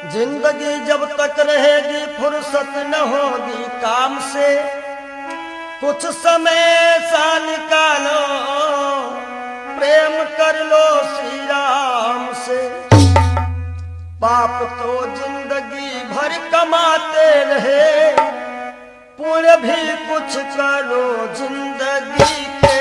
जिंदगी जब तक रहेगी फुर्सत न होगी काम से, कुछ समय सा निकालो प्रेम कर लो श्री राम से। पाप तो जिंदगी भर कमाते रहे, पुण्य भी कुछ करो जिंदगी के।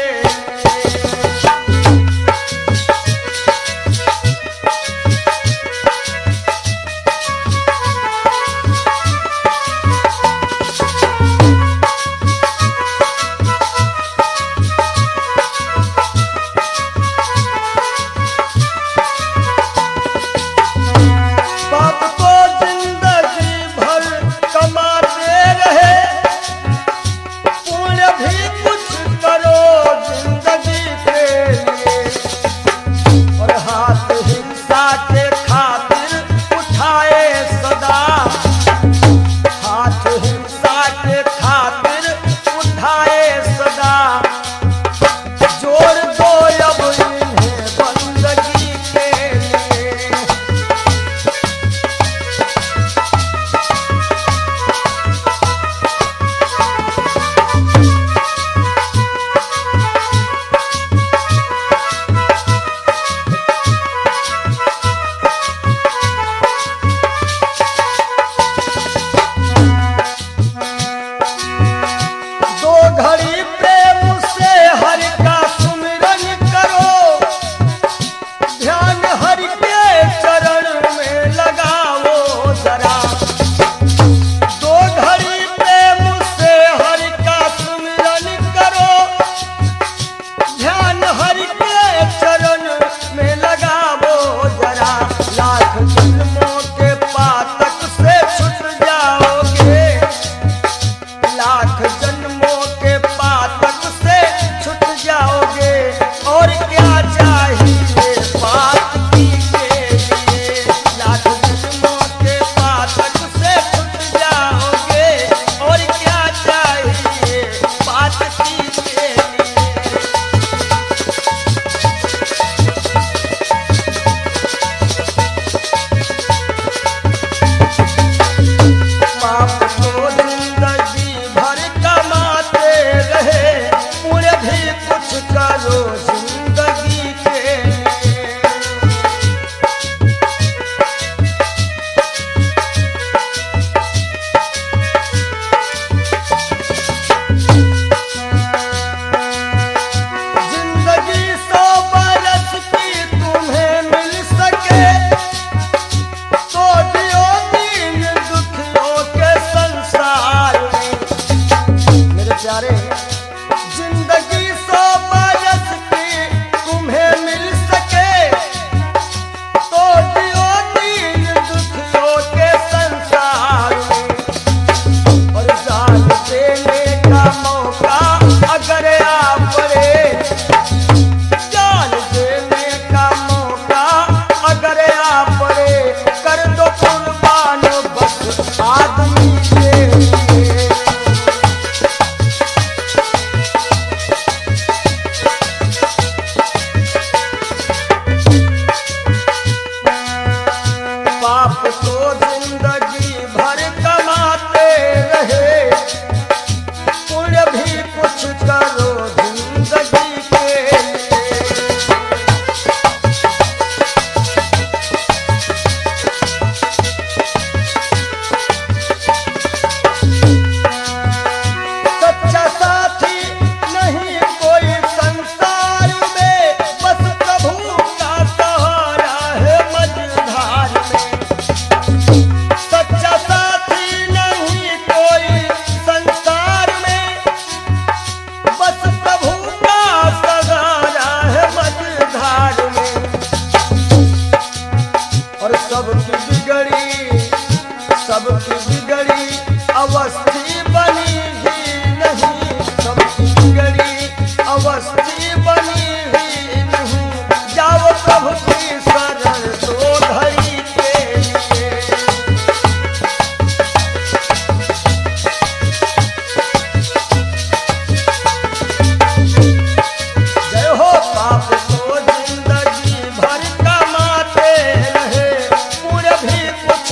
सबकी बिगड़ी अवस्थी बनी ही नहीं, सबकी बिगड़ी अवस्थी बनी ही नहीं। जाओ प्रभु की शरण दो घड़ी के लिए। जय हो पाप को जिंदगी भर कमाते रहे, पूरे भी कुछ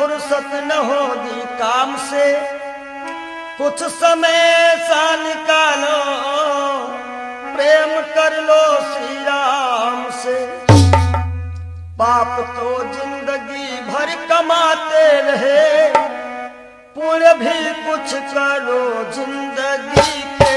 फुर्सत न होगी काम से, कुछ समय सा निकालो, प्रेम कर लो श्री राम से। पाप तो जिंदगी भर कमाते रहे, पुण्य भी कुछ करो जिंदगी के।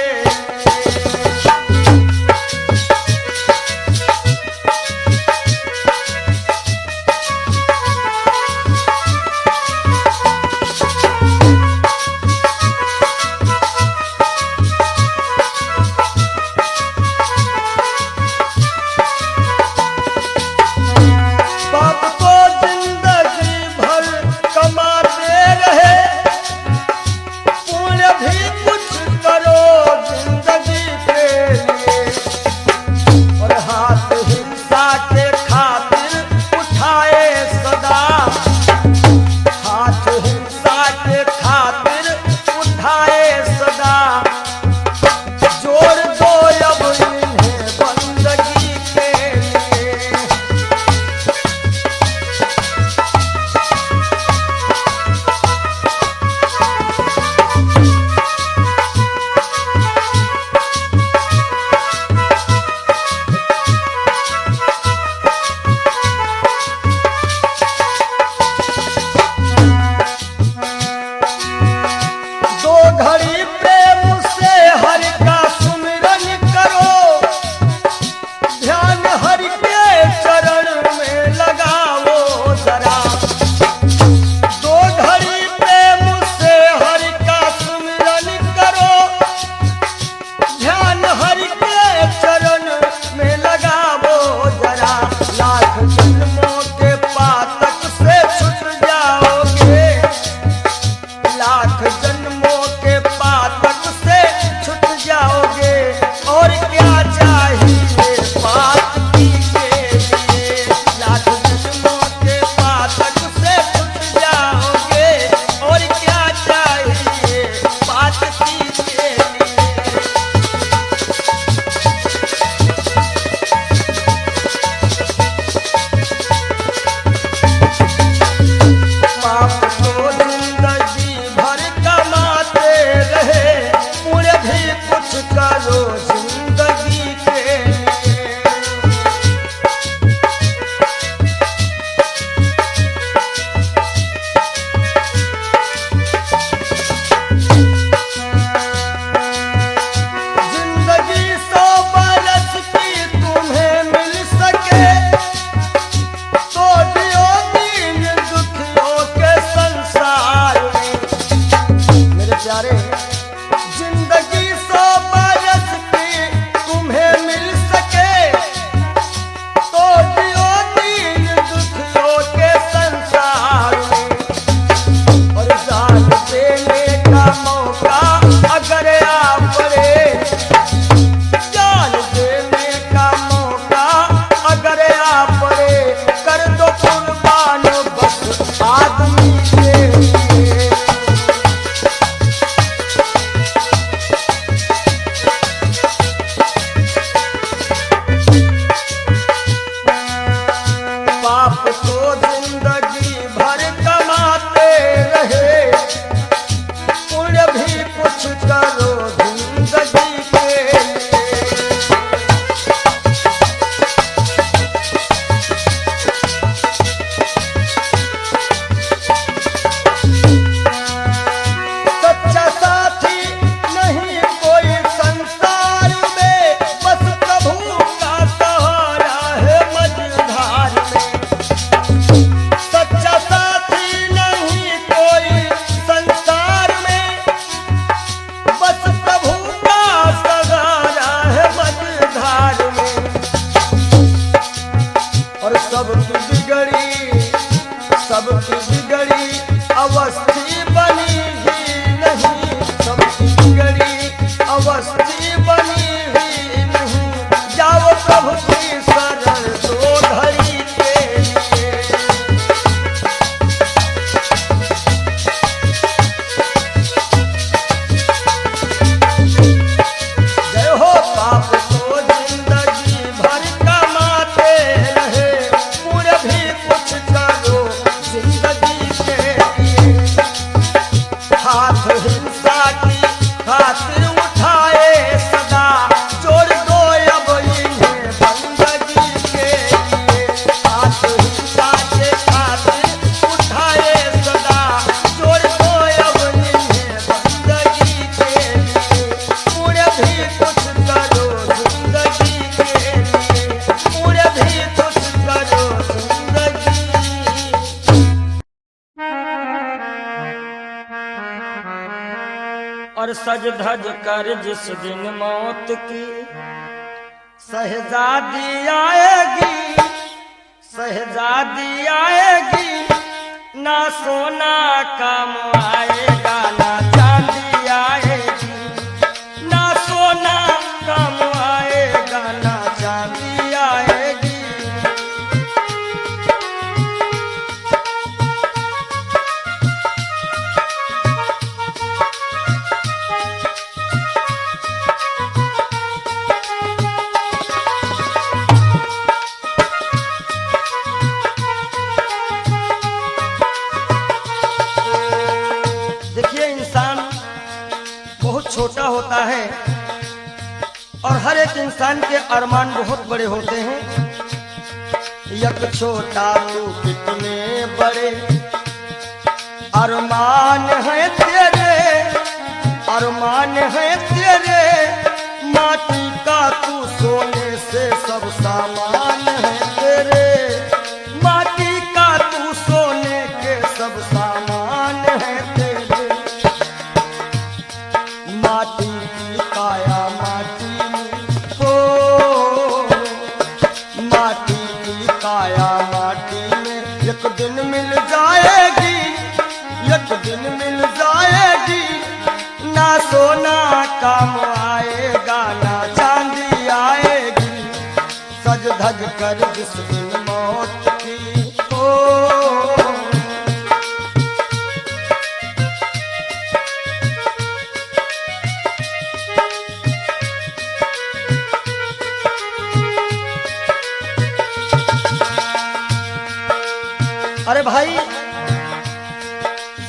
सबकी बिगड़ी अवस्थी बनी ही नहीं, सबकी बिगड़ी अवस्थी बनी ही नहीं। जाओ प्रभु की शरण दो घड़ी के लिए। जय हो पाप को जिंदगी भर कमाते रहे, पूरे भी कुछ करो जिंदगी के। सज धज कर जिस दिन मौत की शहजादी आएगी, शहजादी आएगी, ना सोना काम आएगा ना चांदी आएगी, ना सोना काम आएगा ना चांदी आएगी। देखिए, इंसान बहुत छोटा होता है और हर एक इंसान के अरमान बहुत बड़े होते हैं। यक छोटा तू कितने बड़े अरमान है तेरे, अरमान है तेरे, माटी का तू सोने से सब सामान है तेरे, माटी का तू सोने के सब सामान है तेरे। माटी की काया माटी में हो, माटी की काया माटी में एक दिन मिल जाएगी, एक दिन मिल जाएगी, ना सोना काम आएगा ना चांदी आएगी, सज धज कर जिस दिन मौत की हो। अरे भाई,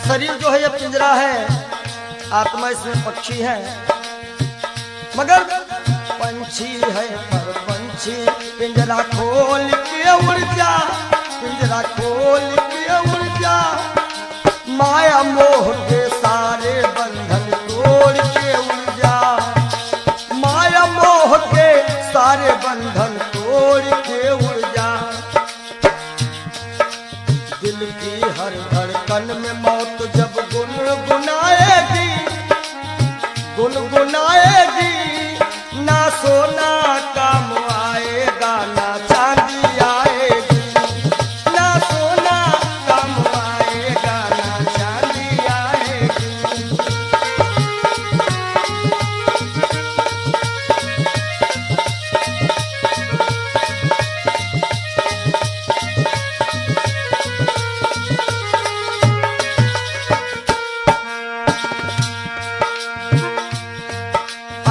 शरीर जो है ये पिंजरा है, आत्मा इसमें पक्षी है, मगर पंछी है पर पंछी पिंजरा खोल के उड़ जा, पिंजरा खोल के उड़ जा, माया मोह के सारे बंधन तोड़ के उड़ जा, माया मोह के सारे बंधन तोड़ के उड़ जा। दिल की हर धड़कन में मौत जब गुनगुनाएगी, गुनगुनाएगी, ना सोना काम आएगा ना चांदी आएगी, ना सोना काम आएगा ना चांदी आएगी।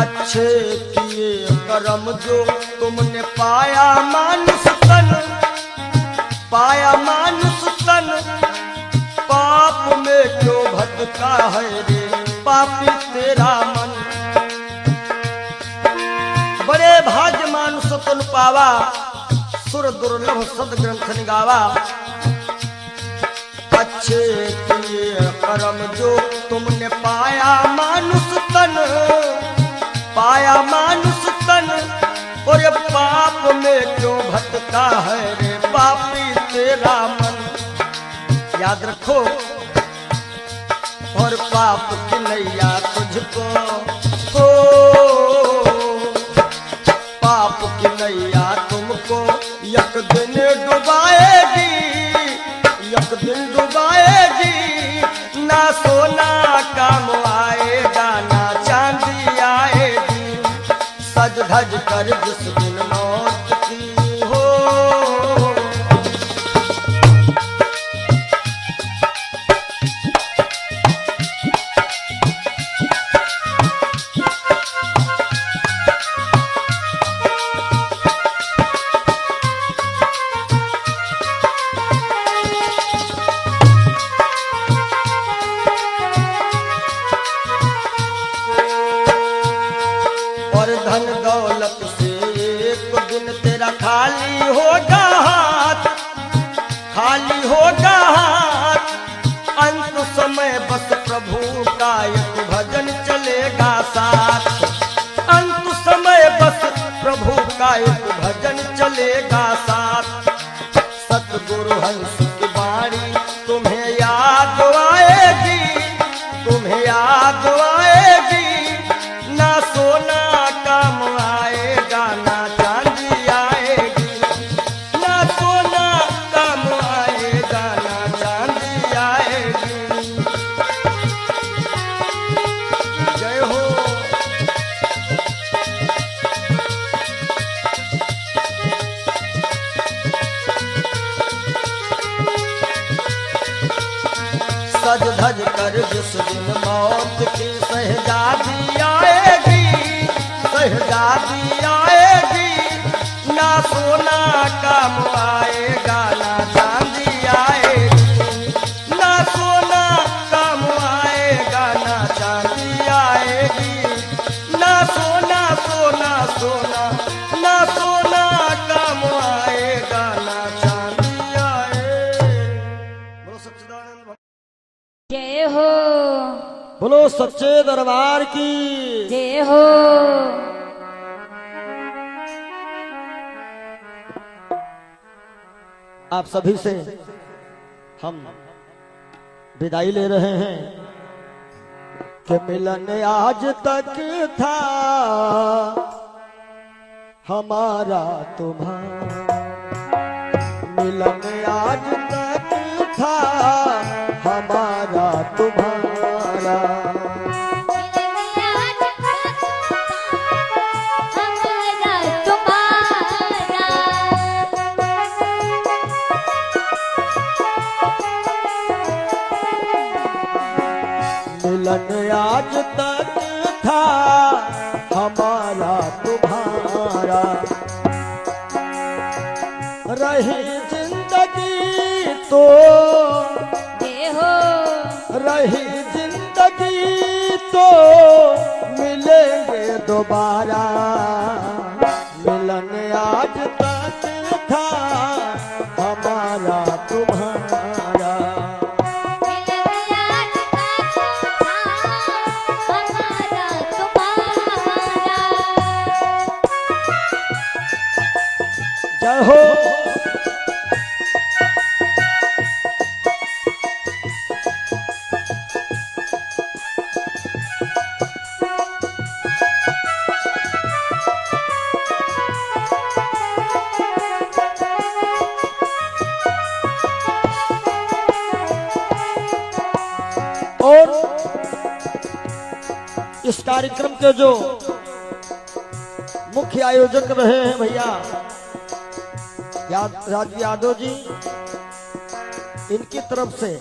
अच्छे किए कर्म जो तुमने पाया मानुष तन, पाया मानुष तन, पाप में क्यों भटका है रे पापी तेरा मन। बड़े भाग्य मानुष तन पावा, सुर दुर्लभ सद ग्रंथ निगावा। अच्छे किए कर्म जो तुमने पाया मानुष तन, पाया मानुष तन, और ये पाप में क्यों भटका है रे पापी तेरा मन। याद रखो, और पाप की नैया तुझको हो, पाप की नैया तुमको एक दिन डुबाएगी, एक दिन डुबाएगी, ना सोना काम आएगा ना चांदी आएगी, सज धज कर जिस दिन मौत की हो। और धन दौलत से एक दिन तेरा खाली होगा हाथ, खाली होगा हाथ, अंत समय बस प्रभु का एक भजन चलेगा साथ, अंत समय बस प्रभु का एक भजन चलेगा साथ। सतगुरु हंस की वाणी तुम्हें याद आएगी, तुम्हें याद आएगी, बोलो सच्चे दरबार की जय हो। आप सभी से हम विदाई ले रहे हैं कि मिलन आज तक था हमारा तुम्हारा, मिलन आज तक था हमारा तुम्हारा, मिलन आज तक था हमारा तुम्हारा, रही जिंदगी तो रही जिंदगी तो मिलेंगे दोबारा, मिलन आज तक था हमारा तुम्हारा, जय हो। और इस कार्यक्रम के जो मुख्य आयोजक रहे हैं भैया राजू यादव जी, इनकी तरफ से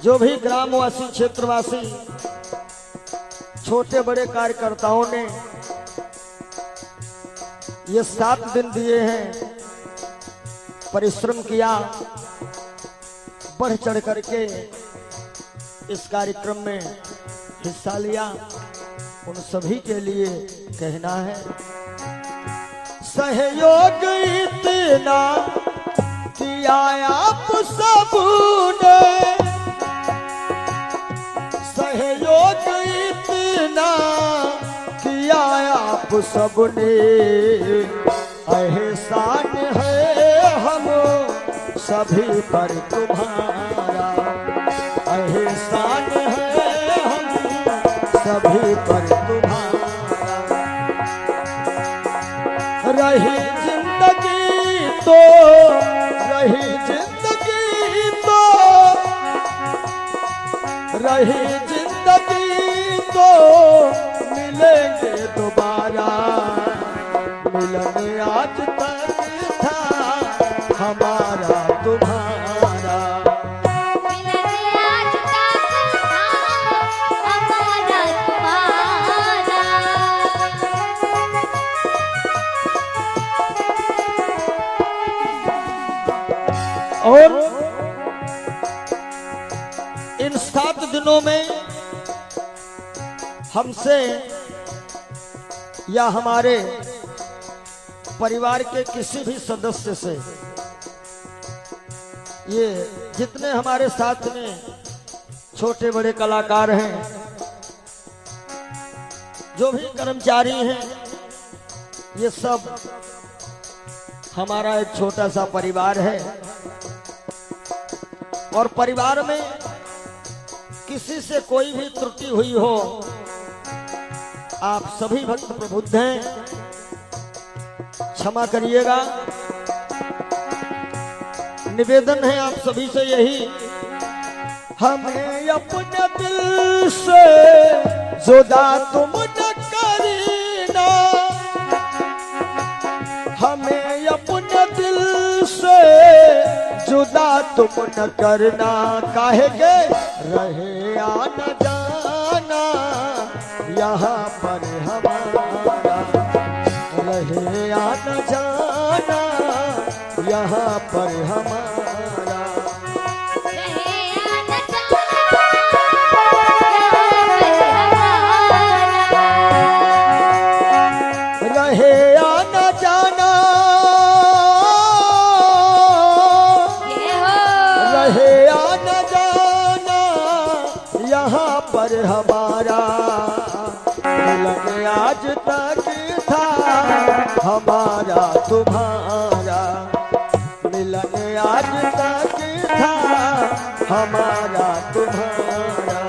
जो भी ग्रामवासी क्षेत्रवासी छोटे बड़े कार्यकर्ताओं ने ये 7 दिन दिए हैं, परिश्रम किया, बढ़ चढ़ करके इस कार्यक्रम में हिस्सा लिया, उन सभी के लिए कहना है सहयोग इतना किया आप सबने, सहयोग इतना किया आप सबने, एहसान है हम सभी पर तुम्हारा, एहसान है हम सभी पर तुम्हारा, रही जिंदगी तो रही जिंदगी तो रही जिंदगी तो मिलेंगे दोबारा, मिलन आज तक था हमारा तुम्हारा, और इन 7 दिनों में हमसे या हमारे परिवार के किसी भी सदस्य से, ये जितने हमारे साथ में छोटे बड़े कलाकार हैं, जो भी कर्मचारी हैं, ये सब हमारा एक छोटा सा परिवार है, और परिवार में किसी से कोई भी त्रुटि हुई हो, आप सभी भक्त प्रबुद्ध हैं, क्षमा करिएगा। निवेदन है आप सभी से यही, हमें अपने दिल से जुदा तुम न करना, हमें अपने दिल से जुदा तुम न करना, काहेंगे रहे आना जाना यहाँ पर हमारा, रहे आना जाना यहाँ पर हमारा, रहे आना जाना, रहे आना जाना हमारा तुम्हारा मिलन आज तक था, हमारा तुम्हारा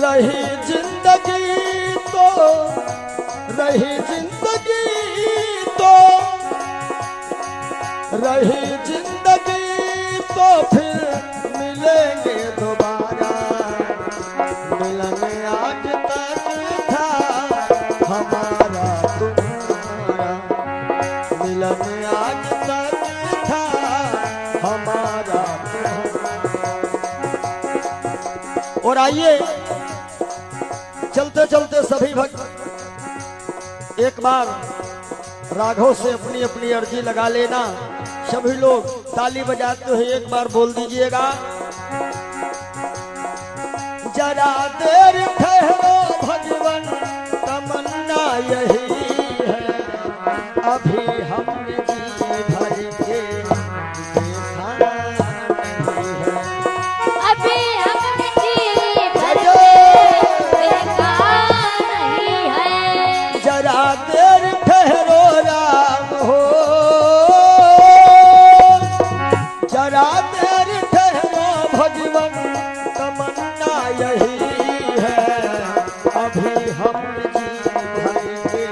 रही जिंदगी तो, रही जिंदगी तो, रही जिंदगी तो फिर मिलेंगे दोबारा, मिलन आज तक था, हमारा तुम्हारा मिलन आज तक था, हमारा तुम्हारा। और आइए चलते चलते सभी भक्त एक बार राघव से अपनी अपनी अर्जी लगा लेना। सभी लोग ताली बजाते हुए एक बार बोल दीजिएगा, जरा देर ठहरो भगवन तमन्ना यही है, अभी हमने जी भर के देखा नहीं है, अभी हमने जी भर के देखा नहीं है। जरा देर ठहरो राम हो, जरा देर ठहरो भगवन तमन्ना यही है, अभी हम जी भर के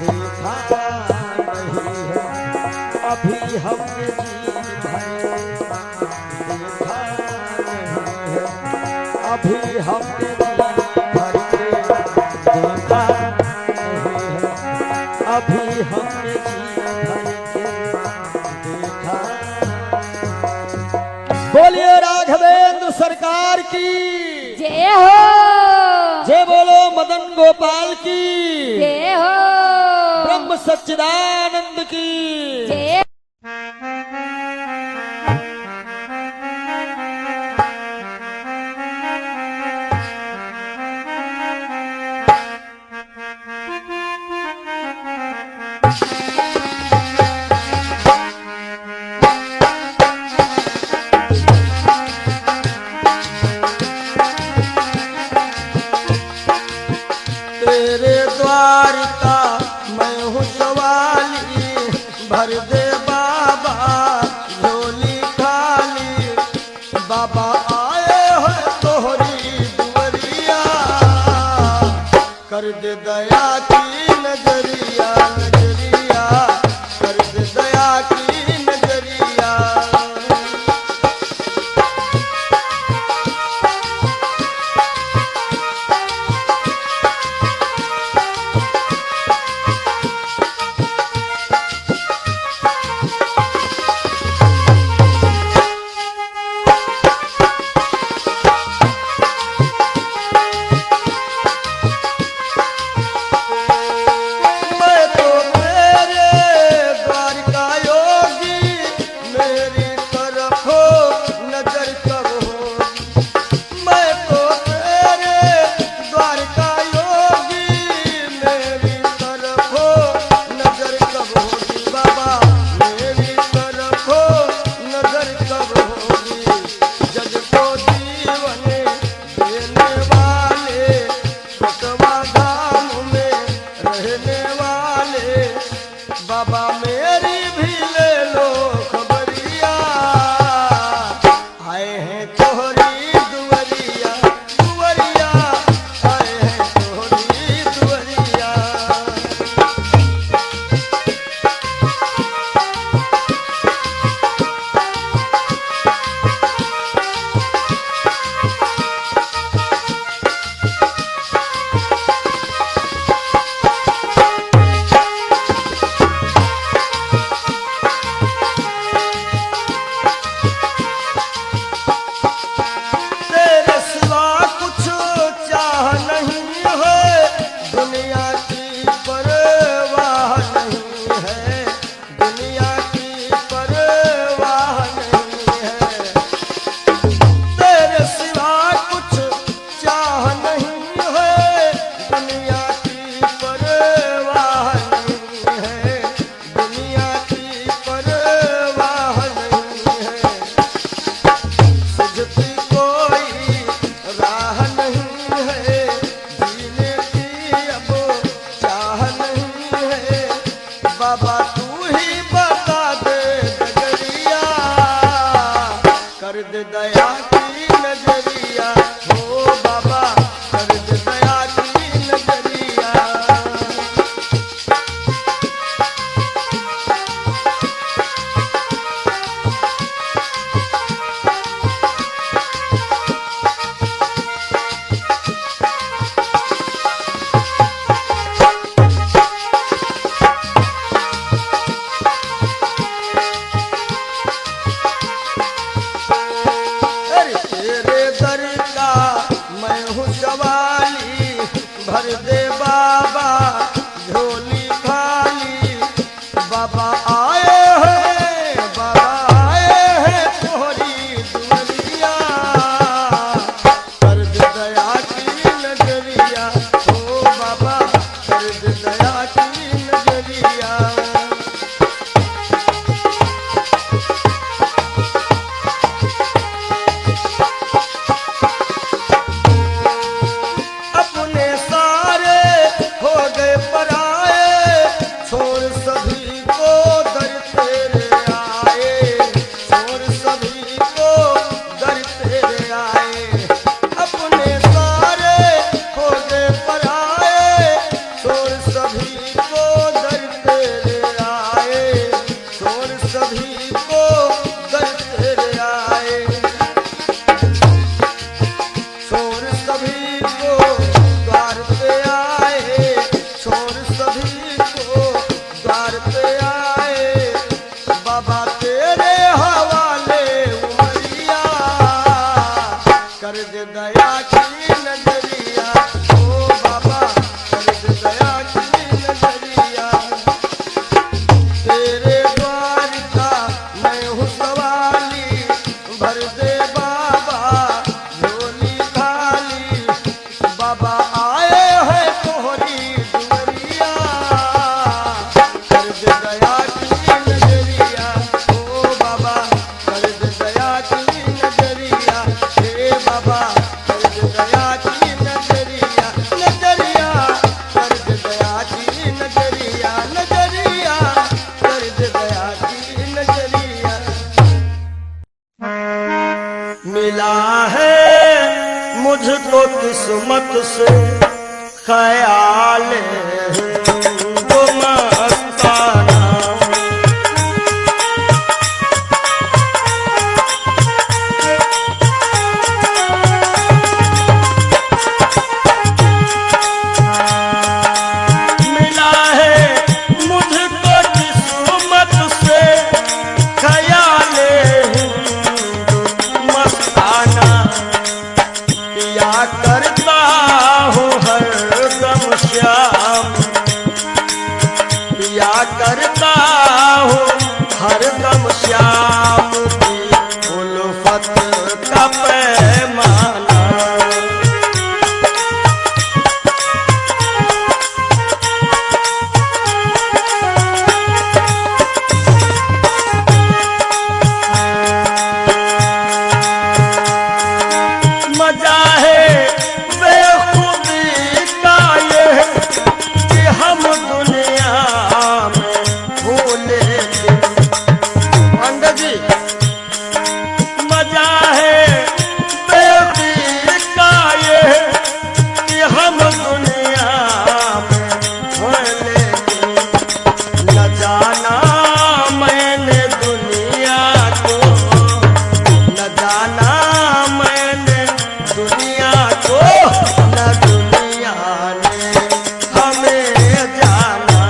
देखा नहीं है, अभी हम जी भर के देखा नहीं है, अभी हम जी भर के देखा नहीं है, अभी हमने जी भर के देखा। बोलिए राघवेंद्र सरकार की जय हो, जय बोलो मदन गोपाल की जय हो, ब्रह्म सच्चिदानंद की जय। तेरे द्वार का मैं हूँ सवाली, भर दे बाबा झोली खाली, बाबा आए हो तोहरी दुवरिया, कर दे दया की नजरिया, नजरिया कर दे दया की नजरिया। मैं तो तेरे द्वार का योगी, मेरी तरफ हो नजर कब हो, मैं तो तेरे द्वार का योगी, मेरी तरफ हो नजर कब होगी, बाबा मेरी तरफ हो नजर कब होगी, जग को जीवन देने वाले, बसवा धाम में रहने वाले, बाबा मेरी भी ले लो खबरिया, आए हैं तोहरी दुवरिया, दुवरिया आए हैं तोहरी दुवरिया। नजरिया हो बाबा कर दे दया की नजरिया। अरे तेरे दर का मैं हूँ सवाली, भर दे बाबा झोली खाली। बाबा आए हैं तोहरी दुनिया, कर दे दया की नजरिया ओ बाबा कर दे दया की नजरिया। अपने सारे हो गए पराए, छोड़ सभी को दर तेरे आए, छोड़ सभी को दर तेरे आए। अपने सारे हो गए पराए, छोड़ सभी को दर तेरे आए, छोड़ सभी को दर तेरे आए। छोड़ सभी को द्वार पे आए, छोड़ सभी को द्वार पे आए। बाबा तेरे हवाले उमरिया, कर दे दया की नजरिया ओ बाबा कर दे दया की नजरिया। तेरे द्वार का मैं हूँ सवाली, भर दे बाबा झोली खाली। बाबा आए हैं तोहरी दुनिया, कर दे दया की नजरिया ओ बाबा कर दे दया की नजरिया। हे बाबा कर दे दया की नजरिया, नजरिया कर दे दया की नजरिया, नजरिया कर दे दया की नजरिया। मिला है मुझको किस्मत से ख्याल वो मस्ताना। मिला है मुझको किस्मत से ख्याल मस्ताना। पिया करता हूँ हरदम श्याम, पिया करता हूँ हरदम श्याम की उल्फत का पैमाना। मजा है बेखुदी का ये कि हम दुनिया में भूले थे। पंडित जी मजा है बेखुदी का ये कि हम दुनिया में भूले थे। न जाना मैंने दुनिया को, न जाना मैंने दुनिया को, न दुनिया ने हमें जाना।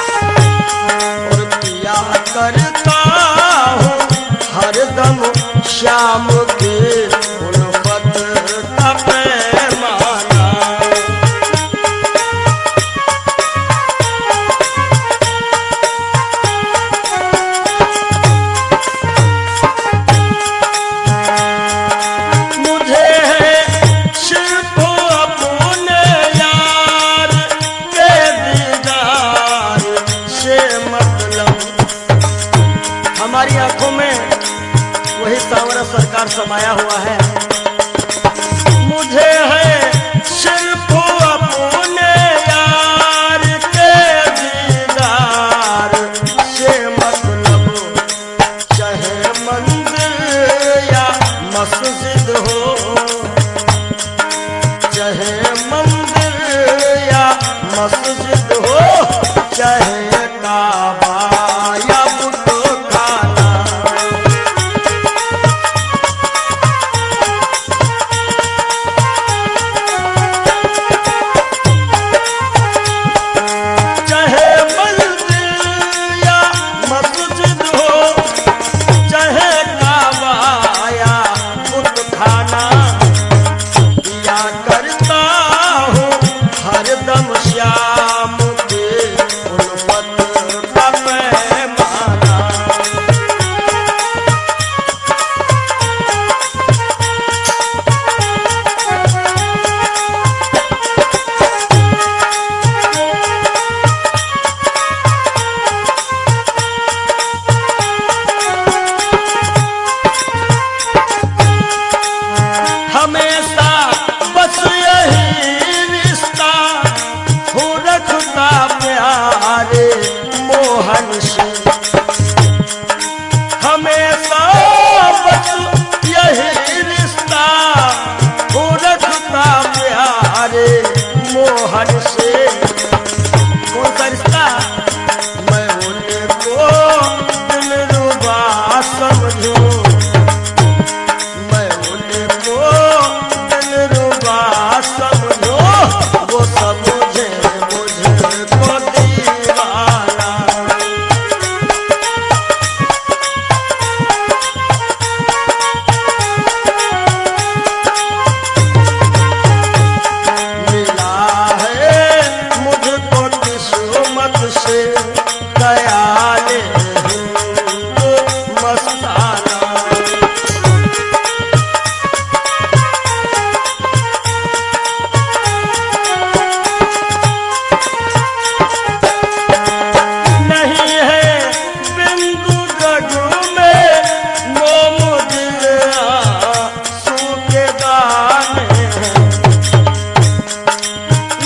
और पिया करता हूँ हरदम श्याम की उल्फत का पैमाना। मुझे है सिर्फ अपने यार के दीदार से मतलब। हमारी आंखों में वही सांवरा सरकार समाया हुआ है। मुझे है सिर्फ अपने यार के चाहे काबा या बुतखाना। चाहे मंदिर या मस्जिद हो, चाहे काबा या बुतखाना, या करता हूँ हरदम श्याम के उल्फत का पैमाना। हमेशा बस यही रिश्ता हो रखता प्यारे मोहन से। हमेशा बस यही रिश्ता हो रखता प्यारे मोहन से। कौन सा रिश्ता? मैं उनको दिलरुबा समझूं, मैं उनको दिलरुबा समझो, वो समझे मुझको दीवाना। मिला है मुझको किस्मत से ख्याले हिंदू मस्ताना। नहीं है बिंदु रघु में मोम दिल आंसू के दाने हैं।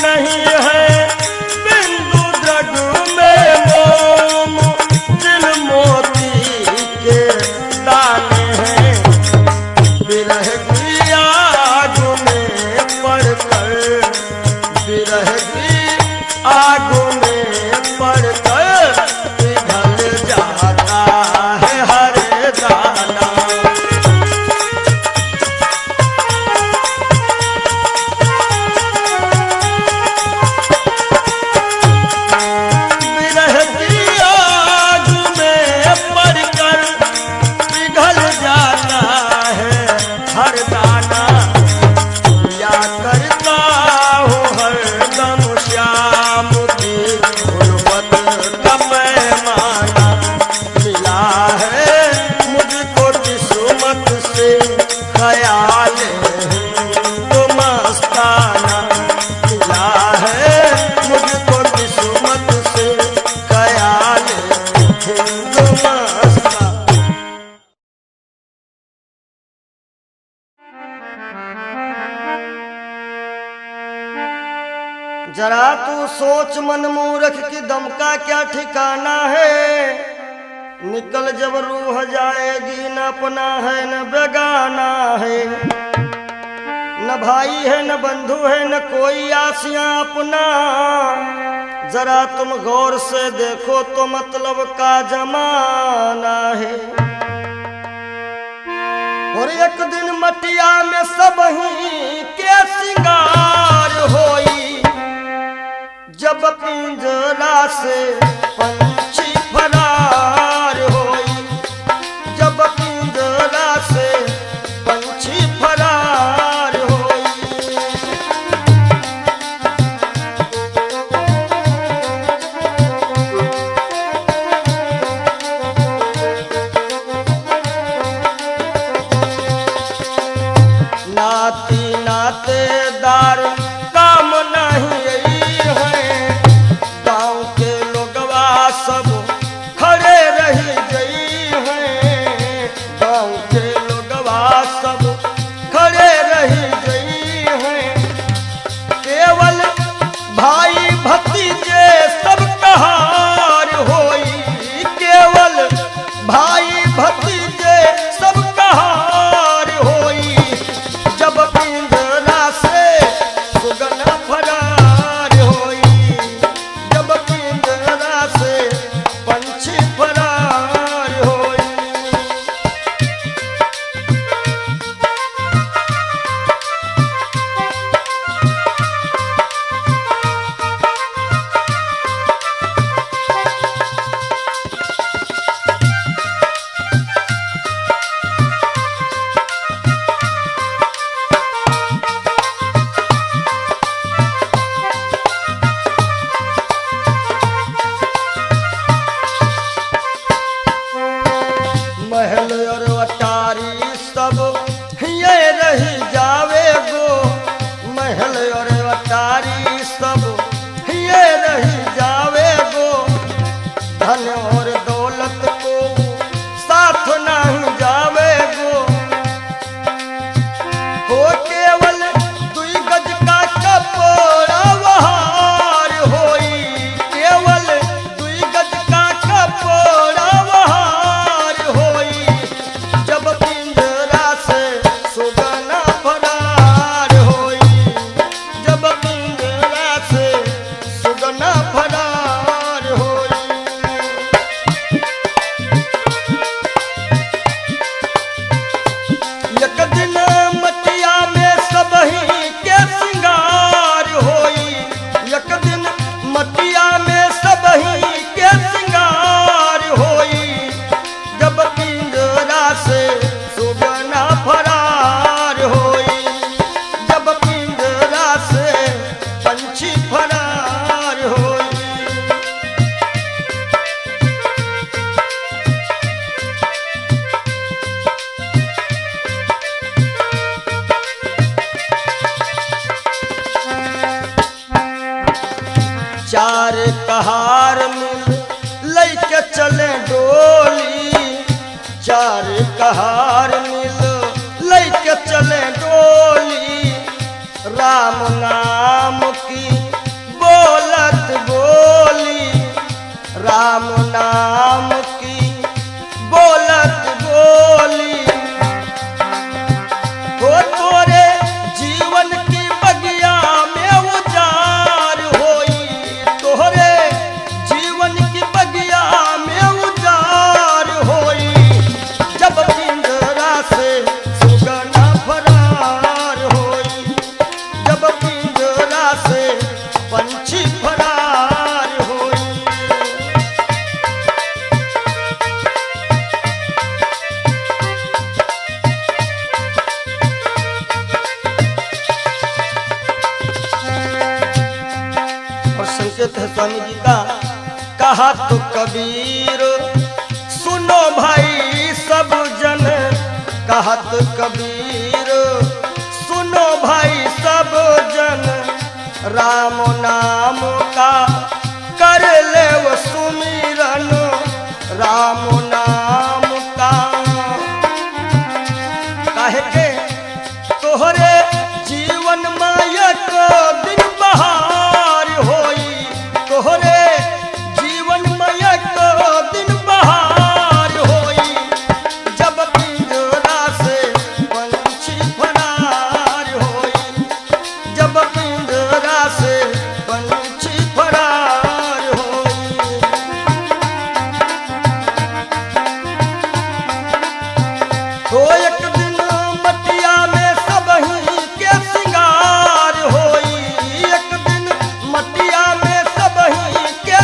नहीं है बिंदु रघु में मोम दिल मोती के दाने हैं। विरह की आग में पड़कर, विरह की आग में पड़कर पिघल जाता है हर दाना। विरह की आग में पड़कर पिघल जाता है हर दाना। या करता हूँ हरदम श्याम की उल्फत का पैमाना। मिला है मुझको किस्मत से ख्याल हिंदू मस्ताना। मिला है मुझको किस्मत से ख्याल हिंदू मस्ताना। जरा तू सोच मन मूर्ख की दम का क्या ठिकाना है। निकल जब रूह जाएगी, न अपना है न बेगाना है, न भाई है न बंधु है न कोई आसियां अपना। जरा तुम गौर से देखो तो मतलब का जमाना है। और एक दिन मटिया में सब ही के सिंगार होई, जब पिंजरा से पंछी फरार होई, जब पिंजरा से पंछी फरार होई। नाती नातेदार काम नहीं है, गांव के लोगवा सब खड़े रही गई हैं। गांव के लोगवा सब खड़े रही गई हैं। केवल भाई भतीजे सब कहार होई, केवल भाई भतीजे सब कहार होई। जब पिंजरा से सुगना फरार होई, जब पिंजरा कहार मिल लैके चले डोली, चार कहार मिल लैके चले डोली, राम नाम की बोलत बोली, राम नाम की बोलत बोली। हो तोरे जीवन की बगिया में उजार होई, तोरे जीवन की बगिया में उजार होई, जब पिंजरा से सुगना फरार होई, जब पिंजरा से पंछी फरार होई। और संकेत है स्वामी जी का, कहा तो कबीर सुनो भाई सब जन, कहा तो कबीर सुनो भाई सब जन, राम नाम का कर ले वो सुमिरन, राम नाम का। काहे के तोहरे जीवन मायक दिन बहार होई, तोहरे जीवन मायक दिन बहार होई, जब पिंजरा से पंछी फरार होई, जब पिंजरा से पंछी फरार होई। तो एक दिन मटिया में सबही के सिंगार होई, एक दिन मटिया में सबही के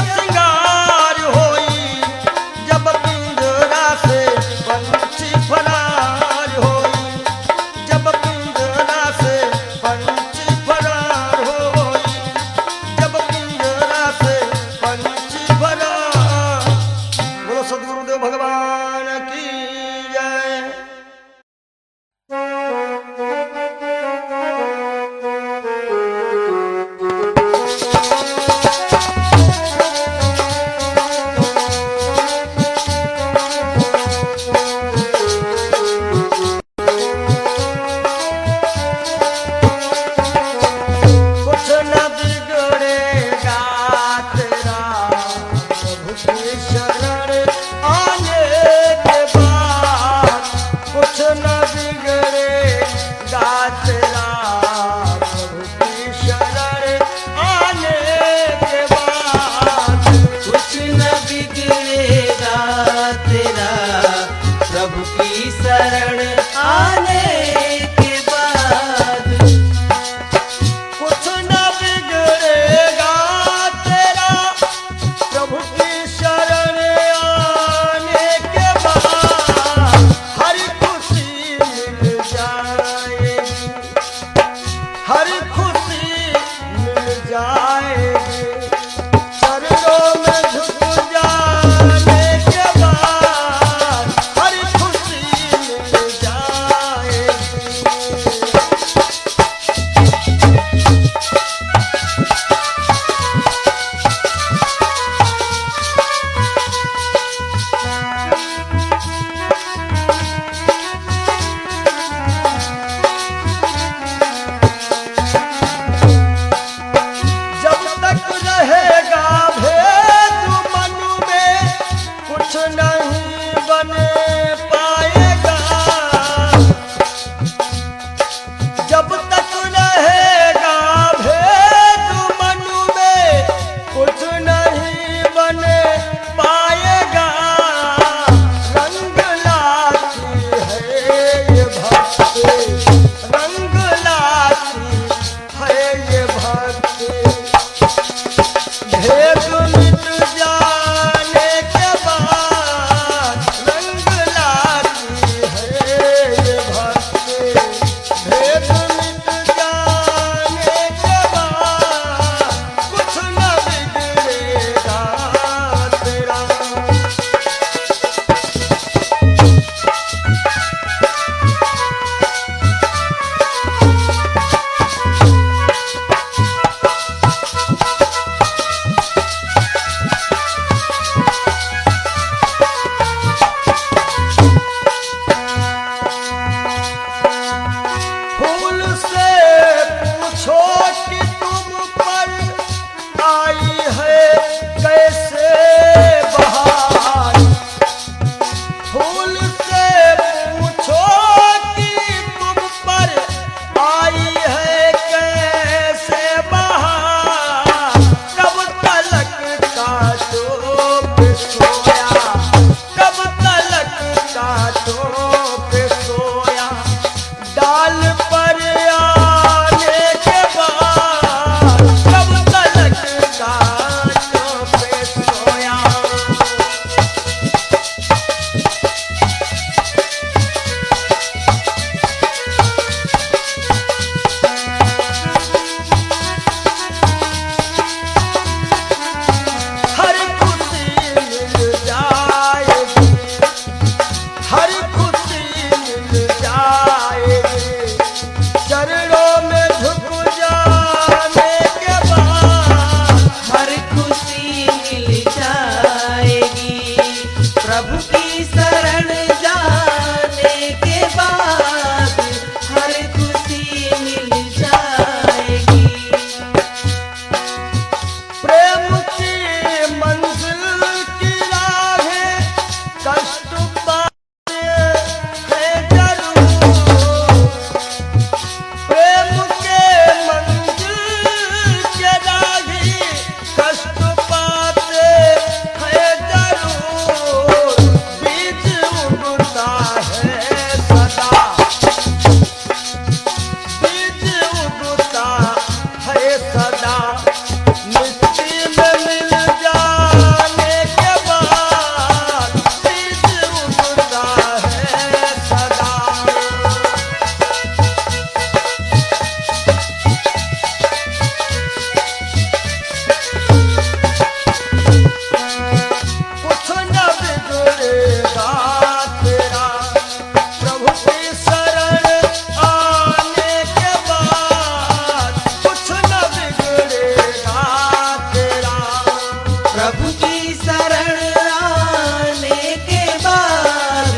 प्रभु की शरण आने के बाद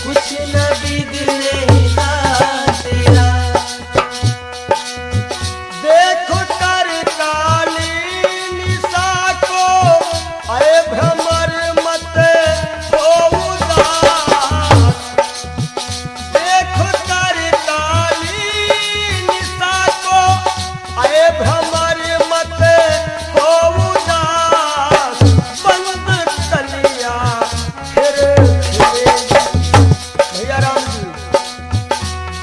कुछ न बिगड़ेगा तेरा। देखो कर काली निशा को, अरे भ्रमर मत हो उदास। देखो कर काली निशा को, अरे भ्रमर मत हो उदास। बंद कलिया फिर खिलेगी। भैया राम जी,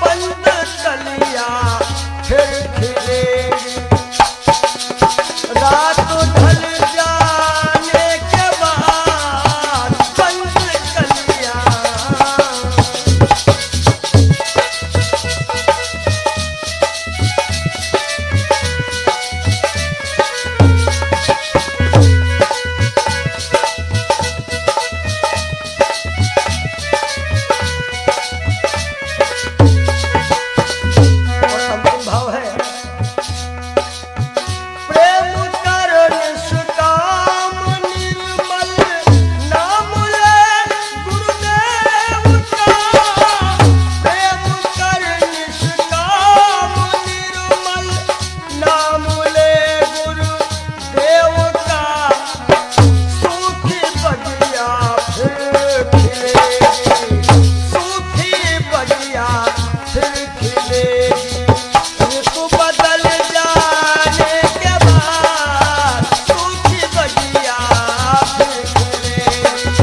बंद कलिया फिर खिलेगी। रात ढल जाने के बाद बंद कलिया। और अंतिम भाव है, प्रेम कर निष्काम निर्मल नाम ले गुरुदेव का। प्रेम कर निष्काम निर्मल नाम ले गुरुदेव का। सूखी बगिया फिर खिलेगी। सूखी बगिया फिर खिलेगी। ऋतु बदल जाने के बाद सूखी बगिया फिर खिलेगी।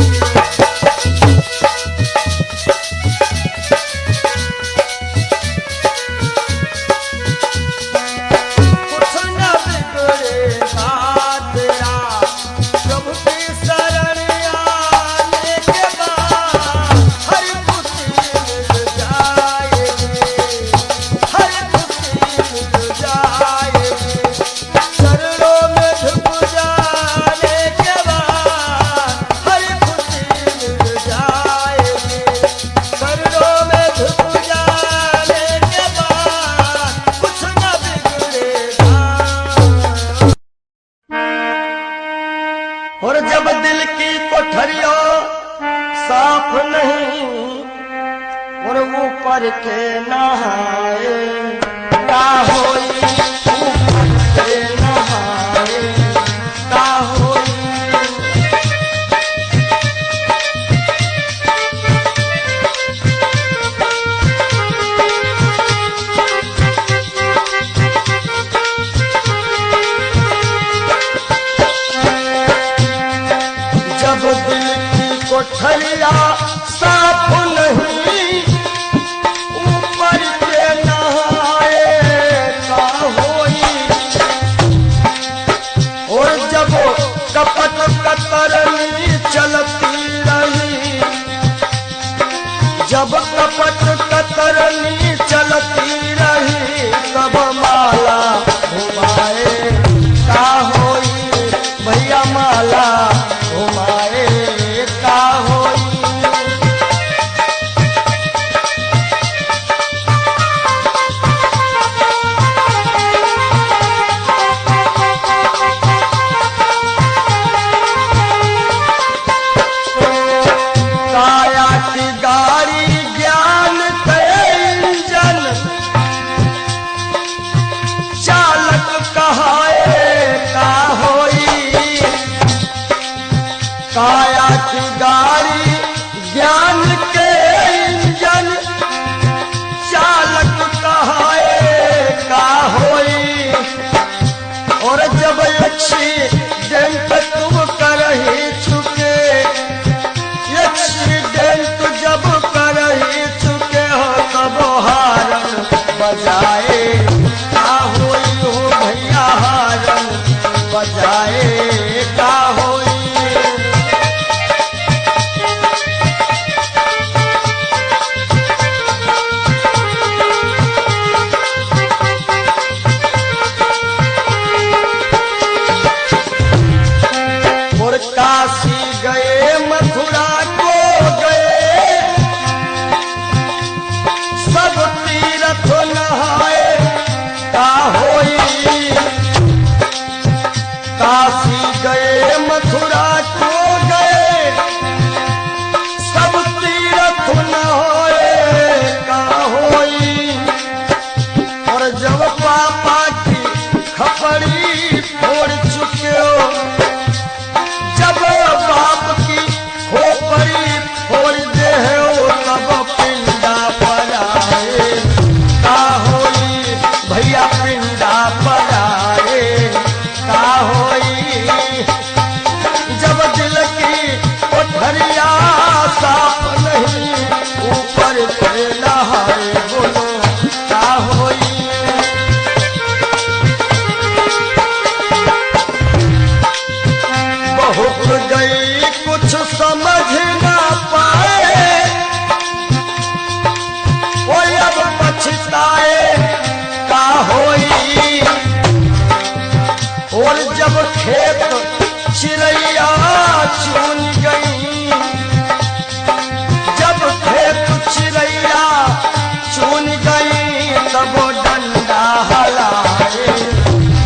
कुछ न बिगड़ेगा तेरा, प्रभु की शरण आने के बाद हर खुशी मिल जाएगी। हर खुशी मिल जाएगी। चरणों में झुक जाने के बाद हर खुशी मिल जाएगी। चरणों में झुक जाने के बाद कुछ न बिगड़ेगा। और जब दिल की कोठरियों साफ नहीं, और ऊपर के नहाए का होई। ऊपर के नहाए का होई। जब दिल की कोठरिया साफ नहीं, ऊपर के नहाए का होई। और जब कपट कतरनी चलती रही, जब कपट कतरनी चलती रही, तब माला घुमाए का होई। भैया माला घुमाए का होई। काया की गाड़ी ज्ञान के इंजन, चालक कहाए का होई। काया की गाड़ी ज्ञान के इंजन, चालक कहाए का होई। और जब एक्सीडेंट तुम करही चुके, एक्सीडेंट जब करही चुके हो, तब हारन बजाए का होई। हो भैया हारन बजाए का होई। और काशी गए मथुरा को गए, सब तीर्थ नहाए का होई। काशी गए मथुरा गई कुछ समझ ना पाए, वो अब पछताए का होई। और जब खेत चिड़ैया चुन गई, जब खेत चिड़ैया चुन गई, तब डंडा हलाए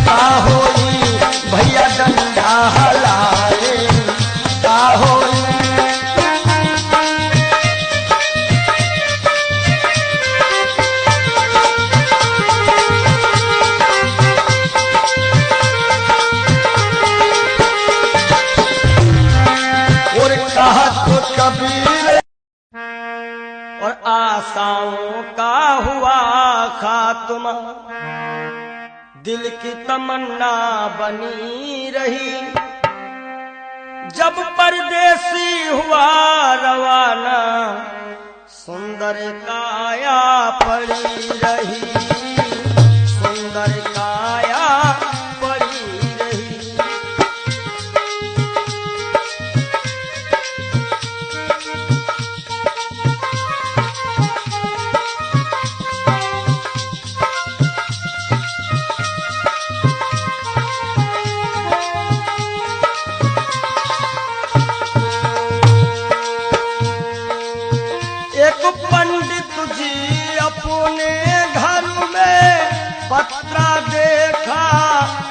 का होई। भैया डंडा हलाए का होई। और कहा तो कबीर और आशाओं का हुआ खात्मा, दिल की तमन्ना बनी रही। जब परदेसी हुआ रवाना, सुंदर काया पड़ी रही, सुंदर काया पड़ी रही। एक पंडित जी अपने घर में पत्रा देखा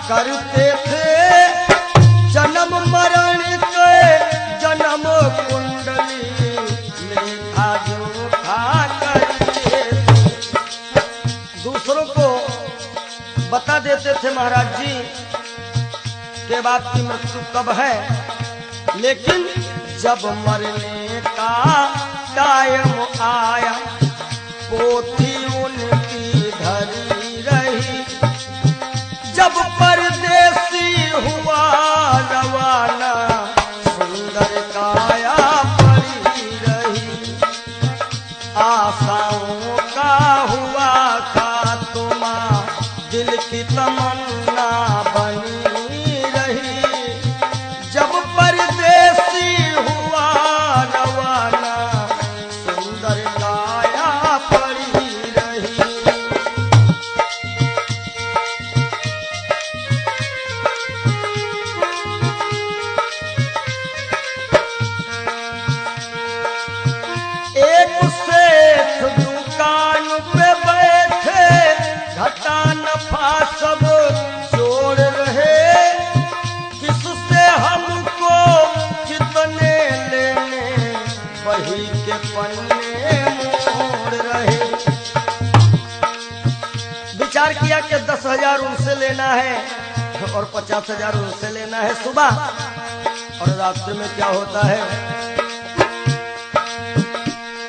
करते थे, जन्म मरण के जन्म कुंडली लेखा जोखा करते थे। दूसरों को बता देते थे महाराज जी के बाद की मृत्यु कब है, लेकिन जब मरने का टाइम आया, पोथी उनकी धरी रही। जब परदेसी हुआ रवाना, सुंदर काया पड़ी रही। आशाओं का हुआ खात्मा, दिल की तमन्ना बनी रही। जब परदेसी हुआ रवाना, सुंदर काया पड़ी रही। एक सेठ दुकान पे बैठे, घाटा नफा सब जोड़ रहे। किससे हमको कितने लेने, वही के पन्ने मोड़ रहे। विचार किया कि 10,000 उनसे लेना है और 50,000 उनसे लेना है सुबह, और रास्ते में क्या होता है,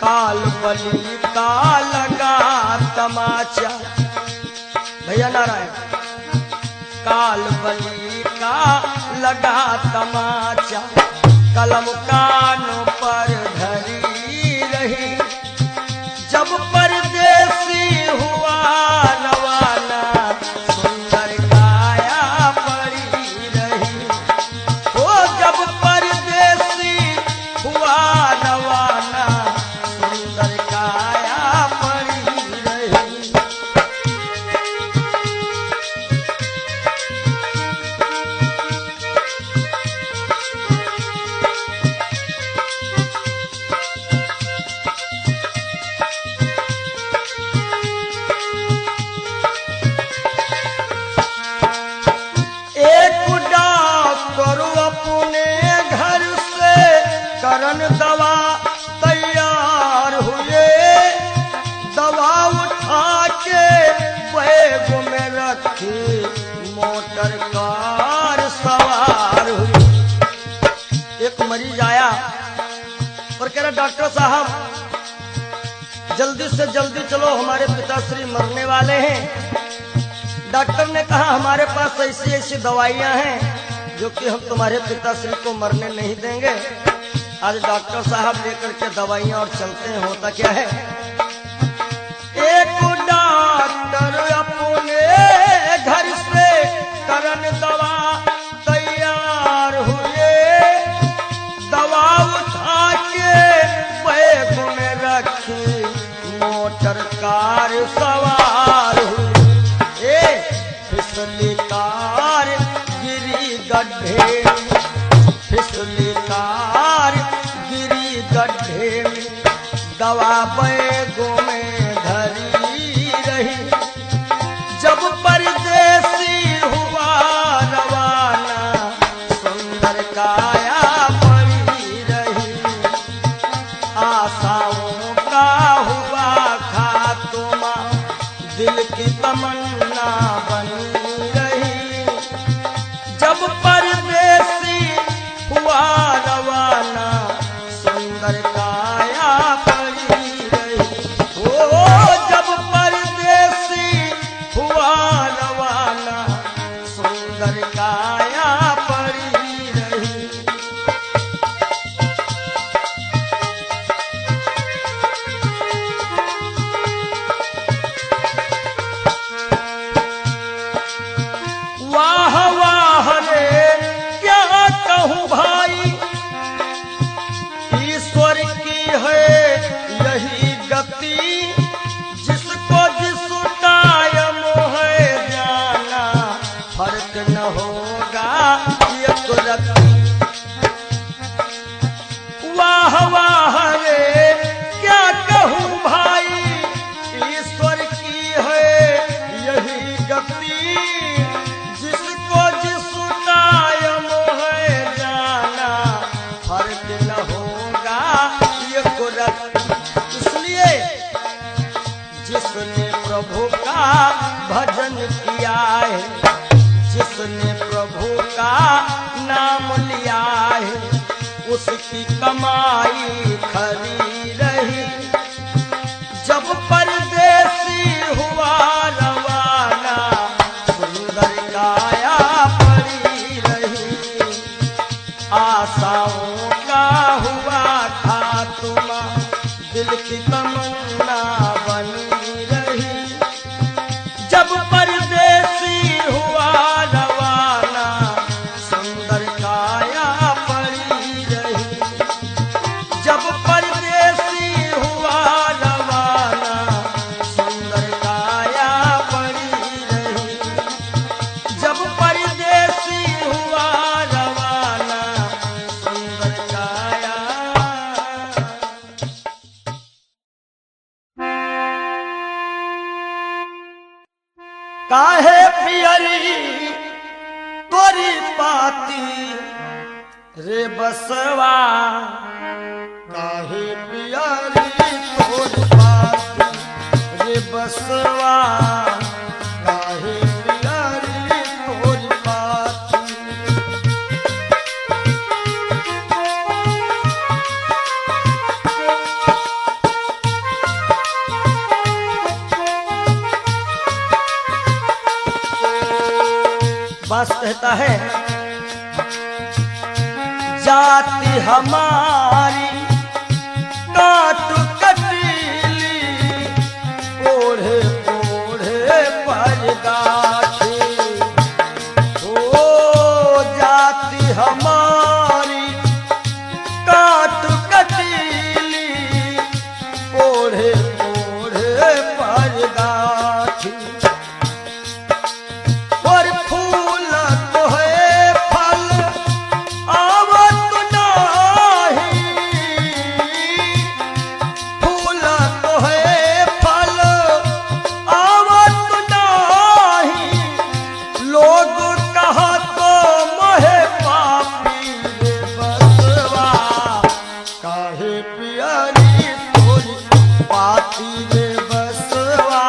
काल बली का लगा तमाचा। भैया नारायण, काल बली का लगा तमाचा, कलम कानों पर धरी रही। जब परदेसी हुआ रवाना, सुंदर काया पड़ी रही। ओ जब परदेसी हुआ रवाना, सुंदर काया पड़ी रही। करन दवा तैयार हुए, दवा उठा के बैग में रखी, मोटर कार सवार हुई। एक मरीज आया और कह रहा डॉक्टर साहब जल्दी से जल्दी चलो, हमारे पिताश्री मरने वाले हैं। डॉक्टर ने कहा हमारे पास ऐसी ऐसी दवाइयां हैं जो कि हम तुम्हारे पिताश्री को मरने नहीं देंगे। आज डॉक्टर साहब लेकर के दवाइयां और चलते हैं। होता क्या है, एक डॉक्टर अपने घर से करन दवा तैयार हुए, सवार हुई। फिसली कार गिरी गड्ढे में, फिसली कार गिरी गड्ढे में, दवा बैगों में धरी रही। जब परदेसी हुआ रवाना, सुंदर काया पड़ी रही। आशाओं का हुआ खात्मा, दिल की तमन्ना बनी रही। जब परदेसी हुआ रवाना, सुंदर काया पड़ी रही। ओ जब परदेसी हुआ रवाना, सुंदर काया पड़ी रही। वाह वाह रे क्या कहूँ भाई, ईश्वर की है यही गति। जिसको जिस टाइम है जाना, फर्क न होगा एक रत्ती। वाह वाह रे क्या कहूँ भाई, ईश्वर की है यही गति। जिसको जिस टाइम है जाना, फर्क न होगा एक रत्ती। इसलिए जिसने प्रभु का भजन किया है, जिसने प्रभु का नाम लिया है, उसकी कमाई खरी रही। जब परदेसी हुआ रवाना, सुंदर काया पड़ी रही। आशाओं का हुआ खात्मा, दिल की तमन्ना बनी रही। जब परदेसी हुआ रवाना, सुंदर काया पड़ी रही। जब परदेसी हुआ रवाना, सुंदर काया पड़ी रही। जब परदेसी हुआ रवाना, सुंदर काया। काहे पियरी तोरी पाती रे बसवा, काहे पियरी तोरी पाती रे बसवा, काहे पियरी तोरी पाती। बास कहता है, जाति हमारी काट कटीली, ओढ़े ओढ़े पर गाठी। ओ जाति हमारी काट कटीली, ओढ़े ओढ़े पर गाठी। और फूल तो है फल आवत नाही, फूल तो है फल आवत नाही। लोग कहा तो मोहे पापी रे बसवा, काहे पियरी तोरी पाती रे बसवा,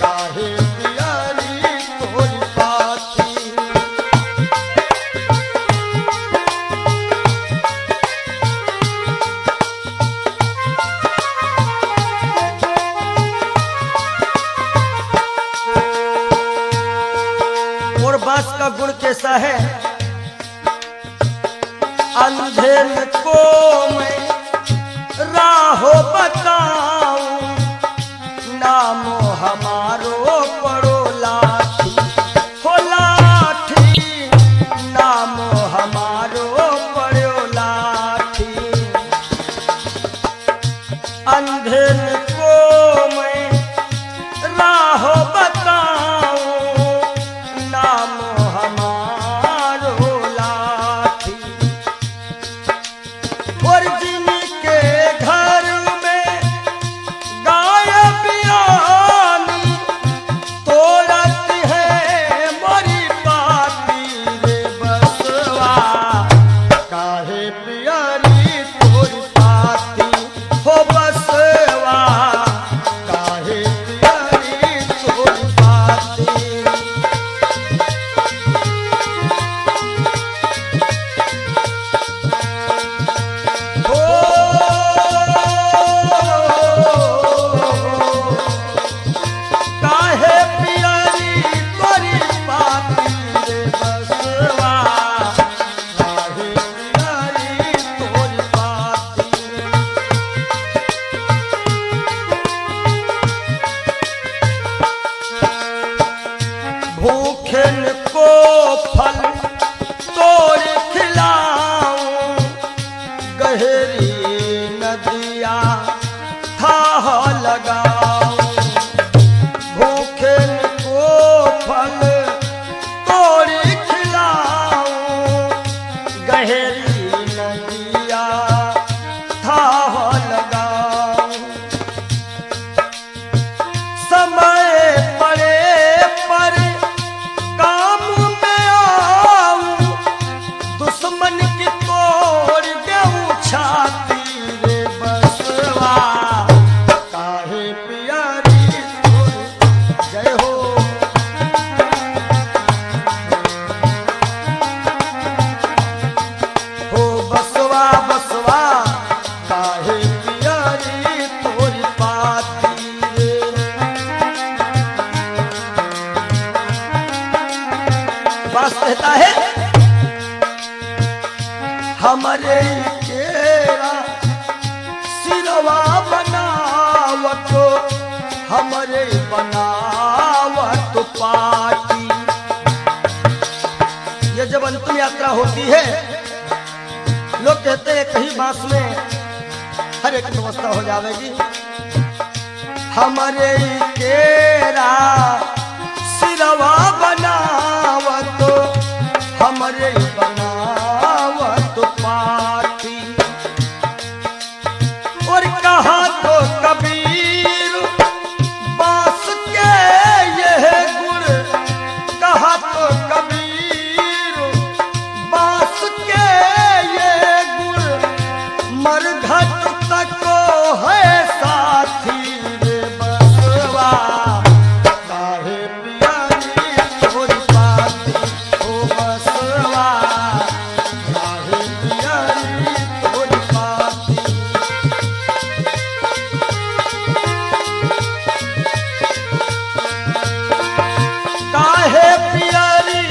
काहे पियरी तोरी पाती। और बांस का गुण कैसा है, अंधेर को मैं राहो बताऊं, नामो हमारो पड़ो लाठी। हो लाठी, नामो हमारो पड़ो लाठी। अंधेर को मैं हमरे केरा सिरवा बनावत हमरे बनावत पाटी। ये जब अंतिम यात्रा होती है लोग कहते हैं कहीं बांस में हर एक व्यवस्था हो जाएगी। हमरे केरा सिरवा बनावत हमरे बनावत पाटी। और कहा तो कबीर बांस के यह गुण, कहा तो कबीर बांस के ये गुण मरघट तक है साथी रे बसवा। काहे पियारी तोरी पाती ओ बसवा, काहे पियारी तोरी पाती। काहे पियारी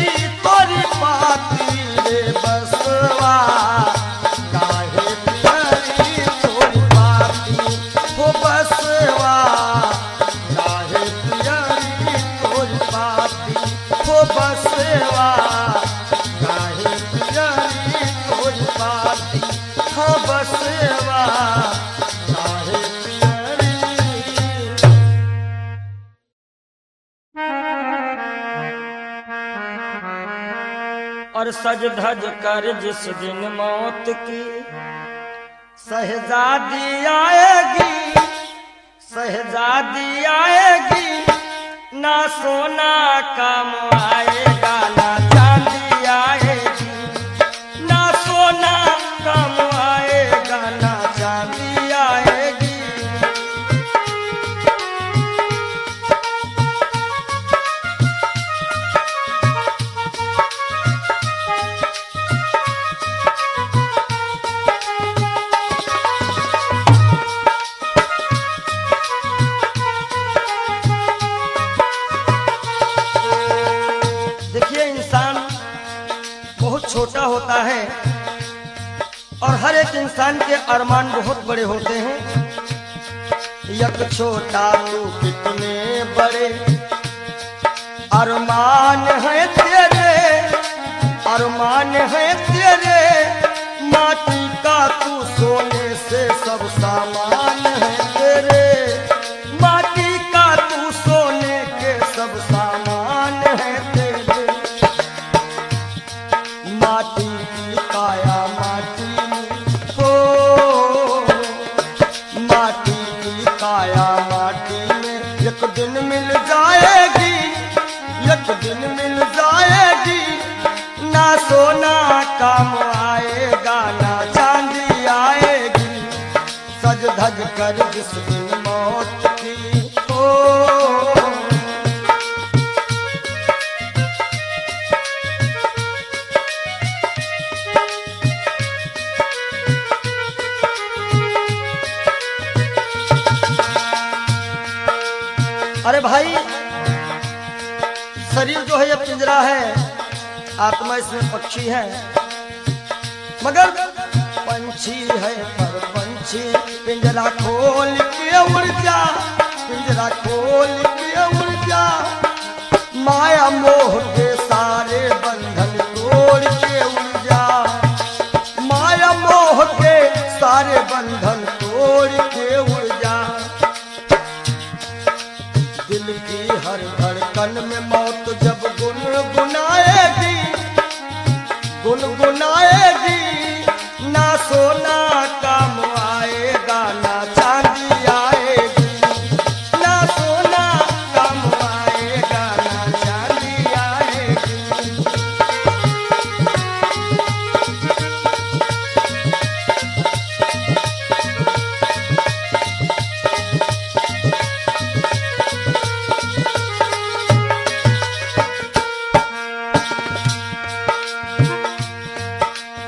तोरी पाती रे बसवा, काहे पियारी तोरी पाती हो बसवा, काहे पियारी तोरी पाती हो बसवा, काहे पियारी तोरी पाती हो बसवा, काहे पियारी। और सज धज कर जिस दिन मौत की शहजादी आएगी, शहजादी आएगी, ना सोना काम आएगा ना चांदी आएगी, ना सोना काम आएगा ना चांदी आएगी। देखिए इंसान बहुत छोटा होता है और हर एक इंसान के अरमान बहुत बड़े होते हैं। यक छोटा तू कितने बड़े अरमान है तेरे, अरमान है तेरे, माटी का तू सोने से सब सामान है तेरे, माटी का तू सोने के सब सामान है तेरे। माटी की काया माटी में हो, माटी की काया माटी में एक दिन मिल जाएगी, एक दिन मिल जाएगी, ना सोना काम आएगा ना चांदी आएगी। सज धज कर जिस दिन मौत की हो। अरे भाई शरीर जो है ये पिंजरा है, आत्मा इसमें पक्षी है, मगर पंछी है पर पंछी पिंजरा खोल के उड़ जा, पिंजरा खोल के उड़ जा, माया मोह के सारे बंधन तोड़ के उड़ जा, माया मोह के सारे बंधन तोड़ के उड़ जा। दिल की हर धड़कन में मौत जब गुनगुनाएगी, गुनगुनाएगी, ना सोना काम आएगा ना चांदी आएगी, ना सोना काम आएगा ना चांदी आएगी।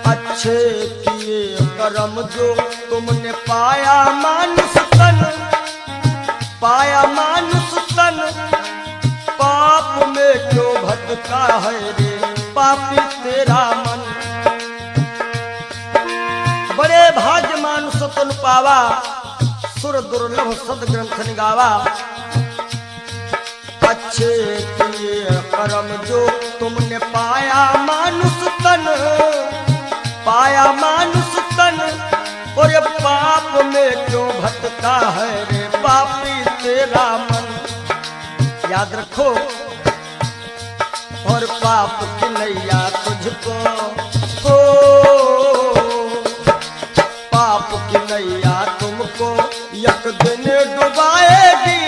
अच्छे किए कर्म जो तुमने पाया मानुष तन, पाया मानुष तन, पाप में क्यों भटका है रे पापी तेरा मन। सुतन पावा, सुर दुर्लभ सद ग्रंथ निगावा। अच्छे किए कर्म जो तुमने पाया मानुष तन, पाया मानुष तन, और ये पाप में क्यों भटका है रे पापी तेरा मन। याद रखो, और पाप की नैया तुझको हो, पाप की नैया तुमको एक दिन डुबाएगी,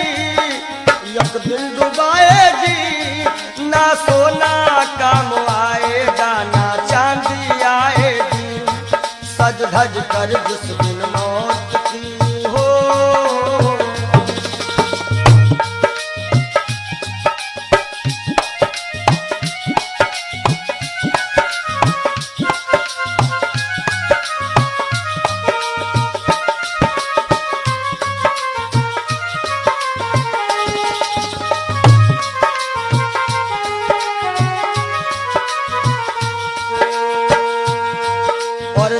एक दिन डुबाएगी। ना सोना काम आएगा, ना चांदी आएगी। सज धज कर जिस दिन मौत की हो,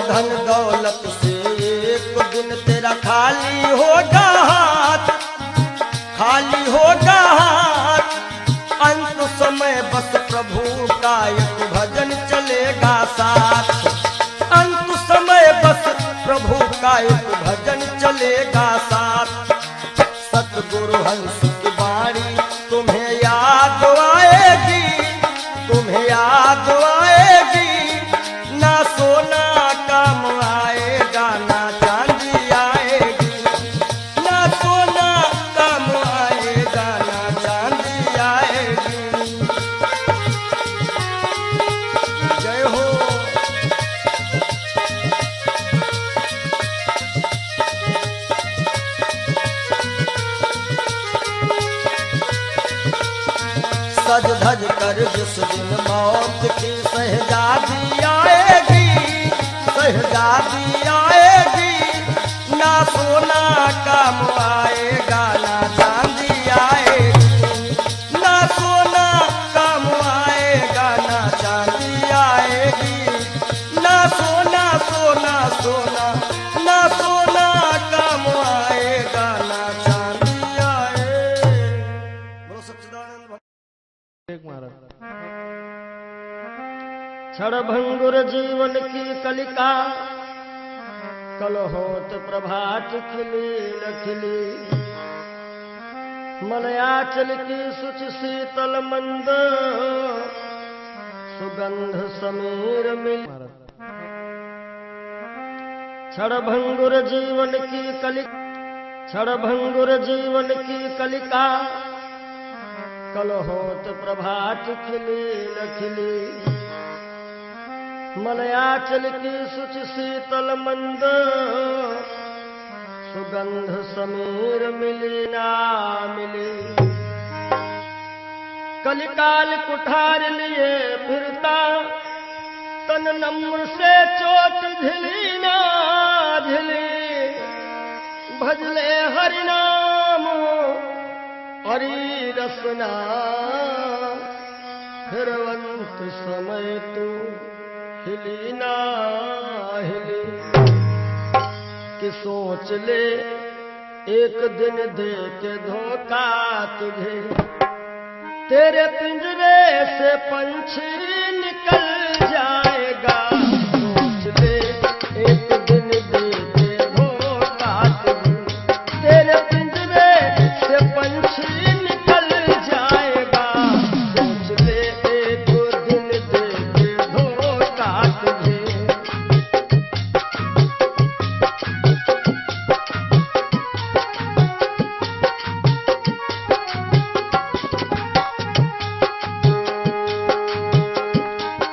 धन दौलत से एक दिन तेरा खाली होगा हाथ, खाली होगा हाथ। अंत समय बस प्रभु का एक भजन चलेगा साथ, अंत समय बस प्रभु का एक भजन चलेगा साथ। सतगुरु हंस की बाणी तुम्हें याद आएगी, तुम्हें याद आएगी। ना सोना काम आएगा, ना चांदी आएगी। ना सोना काम आएगा, ना चांदी आएगी। जय हो। सज धज कर जिस दिन मौत की शहजादी आएगी, शहजादी आएगी। ना सोना काम आएगा, ना चांदी आएगी। ना सोना काम आएगा, ना चांदी आएगी। ना सोना सोना सोना, ना सोना काम आएगा, ना चांदी आएगी। बोलो सच्चिदानंद क्षणभंगुर जीवन की कलिका, कल होत प्रभात खिली न खिली। मलयाचल की सुच शीतल मंद, सुगंध समीर मिल। क्षणभंगुर जीवन की कलिका, क्षणभंगुर जीवन की कलिका, कल होत प्रभात खिली न खिली। मलयाचल की सुच शीतल मंद, सुगंध समीर मिली ना मिली। कलिकाल कुठार लिए फिरता, तन नम्र से चोट झिली ना झिली। भजले हरि नाम हरि रसना, फिरवंत समय तू हिली ना हिली। कि सोच ले एक दिन दे के धोखा तुझे, तेरे पिंजरे से पंछी निकल जाएगा। सोच ले एक दिन दे के धोखा तुझे, तेरे पिंजरे से पंछी निकल जाएगा। सोच ले एक दिन दे के धोखा तुझे।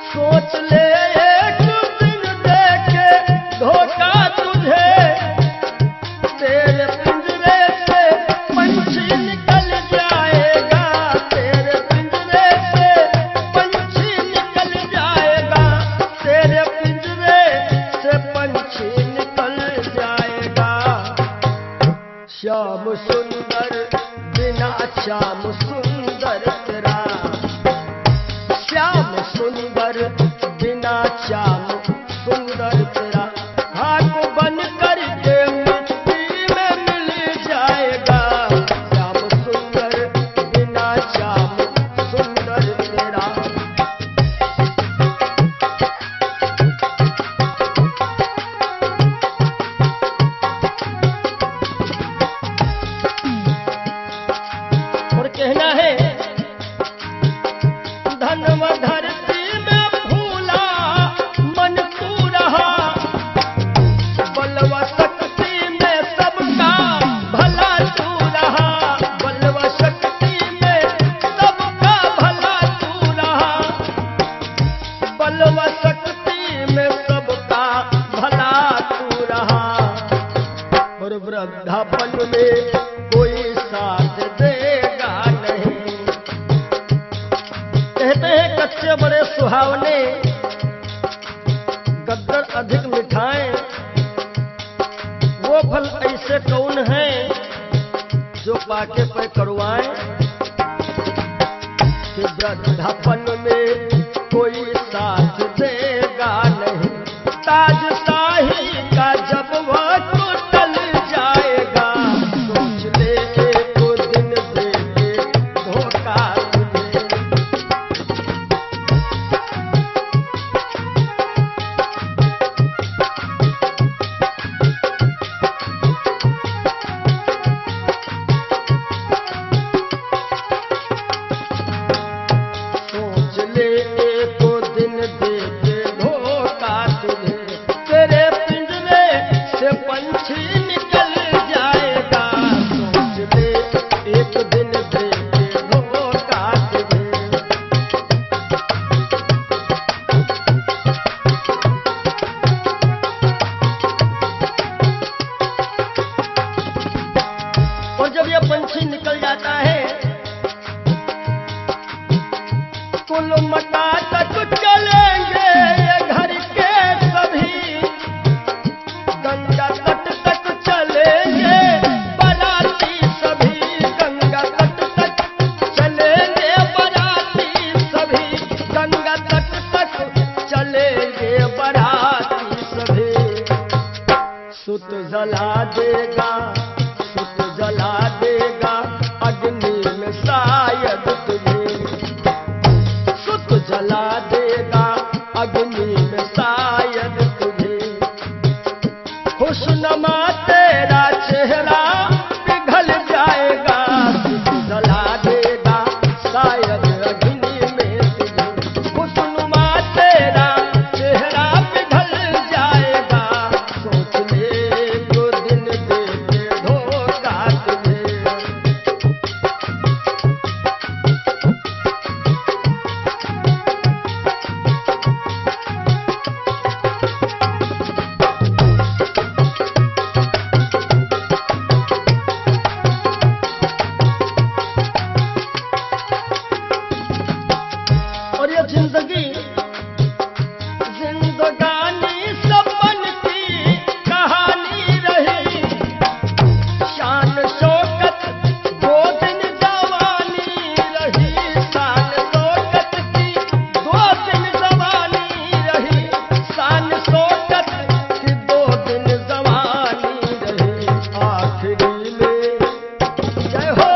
सोच ले एक दिन दे के धोखा तुझे, तेरे पिंजरे से पंछी निकल जाएगा। तेरे पिंजरे से पंछी निकल जाएगा। तेरे पिंजरे से पंछी निकल जाएगा। श्याम सुंदर बिना श्याम सुंदर तेरा, श्याम सुंदर बिना श्याम सुंदर तेरा। खाक बन कर के वृद्धापन में कोई साथ देगा नहीं। कहते हैं कच्चे बड़े सुहावने, गद्दर अधिक मिठाएं। वो फल ऐसे कौन है जो पाके पे करुआएं। कि वृद्धापन में कोई साथ देगा नहीं, ताज शाही का जब वह टल जाएगा, सोच ले एक दिन दे के धोखा तुझे। सोच ले एक दिन दे के धोखा तुझे, तेरे पिंजरे से पंछी निकल जाएगा, सोच ले एक दिन दे के धोखा तुझे। और जब यह पंछी निकल जाता है, कुल मटा तक चलेंगे ये घर के सभी, गंगा तट तक चलेंगे बाराती सभी, गंगा तट तक चलेंगे बाराती सभी, गंगा तट तक चलेंगे बाराती सभी। सुत जला देगा, सुत जला देगा अग्नि में शायद तुझे, सुत जला देगा अग्नि में शायद तुझे। खुशनुमा तेरा चेहरा पिघल जाएगा, सुत जला देगा शायद अग्नि में तुझे। खुशनुमा तेरा चेहरा पिघल जाएगा, सोच ले एक दिन दे के धोखा तुझे। और ये जिंदगी जिंदगानी सपन की कहानी रही, शान शौकत दो दिन जवानी रही, शान शौकत की दो दिन जवानी रही, शान शौकत की दो दिन जवानी रही। आखिरी में जय हो,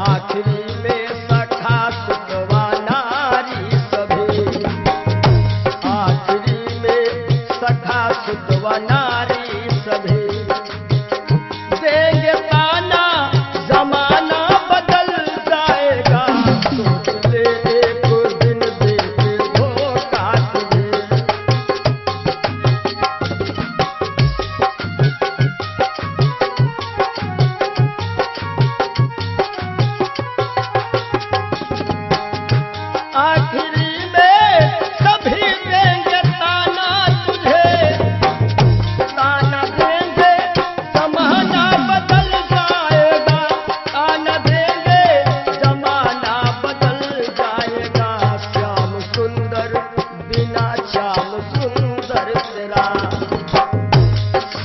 आखिरी में सखा सुतवा नारी सभी, आखिरी में सखा सुतवा नारी सभी। देंगे ताना जमाना बदल जाएगा, सोच ले एक दिन दे के धोखा तुझे। आखिरी में सभी देंगे ताना तुझे, ताना देंगे जमाना बदल जाएगा, ताना देंगे जमाना बदल जाएगा। श्याम सुंदर बिना श्याम सुंदर तेरा,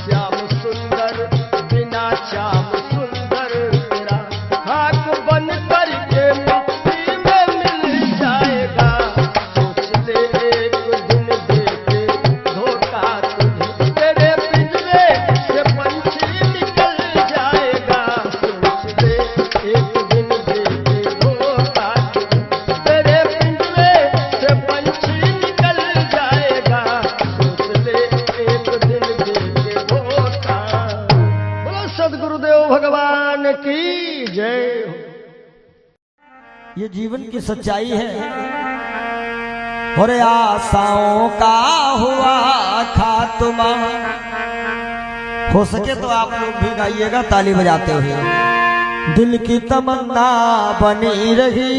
श्याम सुंदर बिना श्याम सुंदर तेरा, खाक बन करके मिट्टी में मिल जाएगा, सोच ले एक दिन दे के धोखा तुझे। तेरे पिंजरे से पंछी निकल जाएगा, सोच ले एक दिन दे के धोखा तुझे। तेरे पिंजरे से पंछी निकल जाएगा, सोच ले एक दिन दे के धोखा। बोलो सद्गुरुदेव भगवान की जय हो। ये जीवन की सच्चाई है। और आशाओं का हुआ खात्मा। हो सके तो आप लोग भी गाइएगा ताली बजाते हुए। दिल की तमन्ना बनी रही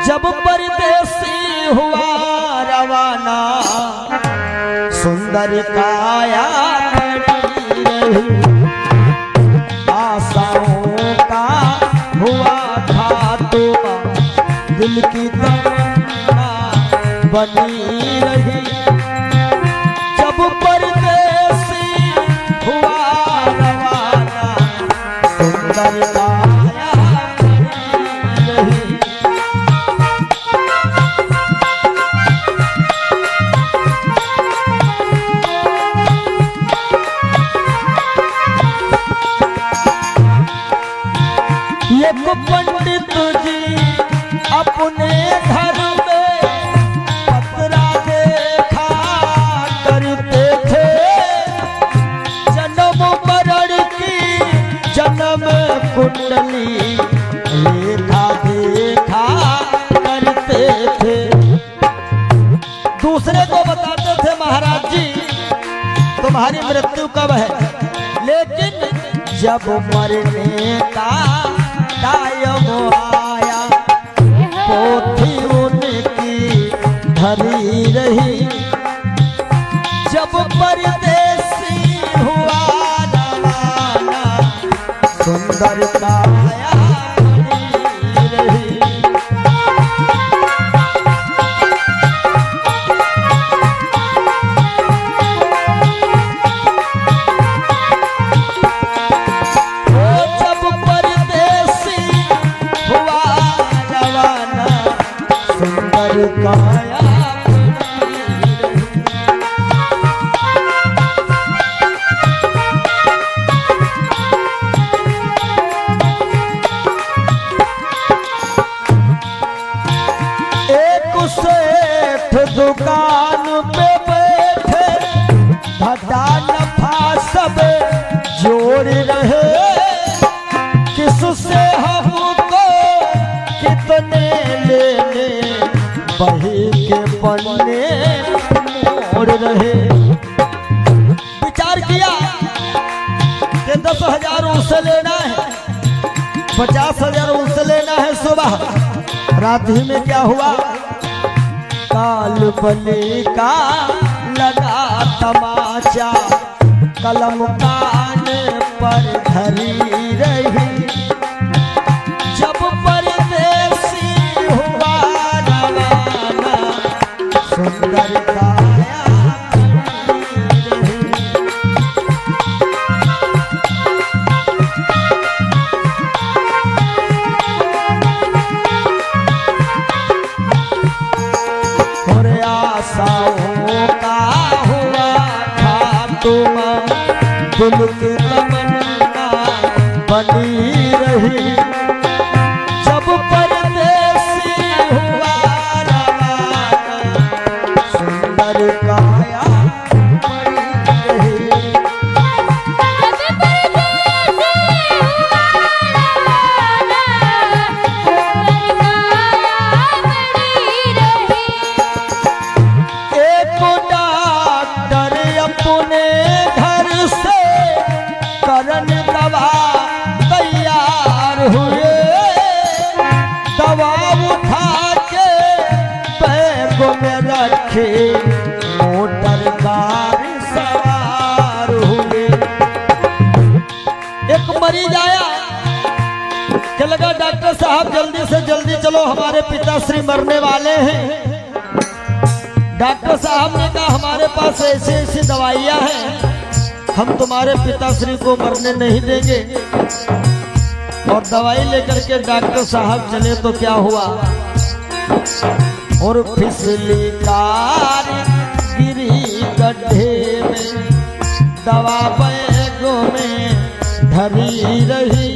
जब परदेसी हुआ रवाना, सुंदर काया खड़ी रही। रही। आशाओं का हुआ था तोबा, दिल की तमन्ना बनी रही। जब परदेसी हुआ रवाना, सुंदर काया बनी रही। एक पंडित जी अपने घर में पतरा देखा करते थे, जन्म मरण की जन्म कुंडली लेखा देखा करते थे। दूसरे को बताते थे महाराज जी तुम्हारी मृत्यु कब है, लेकिन जब मरने का टाइम आया पोथी उनकी धरी रही। जब परदेसी हुआ रवाना, सुंदर काया बनी रही। काया एक सेठ दुकान पे बैठे, घाटा नफा सब जोड़ रहे। किससे हमको कितने लेने, बही के पन्ने मोड़ रहे। विचार किया कि 10,000 उससे लेना है, 50,000 उससे लेना है। सुबह रात ही में क्या हुआ, काल बली का लगा तमाचा, कलम कान पर धरी रही। जब परदेसी हुआ रवाना, सुंदर काया बनी रही। और आशाओं का हुआ था तुम, दिल की तमन्ना बनी रही। जब परदेसी हुआ रवाना, सुंदर काया बनी रही। एक डॉक्टर अपने घर से करन दवा तैयार हुए। दवा उठा के बैग में रखे, मोटर कार सवार हुए। एक मरीज आया कि लगा डॉक्टर साहब जल्दी से जल्दी चलो, हमारे पिताश्री मरने वाले हैं। डॉक्टर साहब ने कहा हमारे पास ऐसी ऐसी दवाइयां हैं, हम तुम्हारे पिताश्री को मरने नहीं देंगे। और दवाई लेकर के डॉक्टर साहब चले तो क्या हुआ, और फिसली कार गिरी गड्ढे में, दवा बैगों में धरी रही।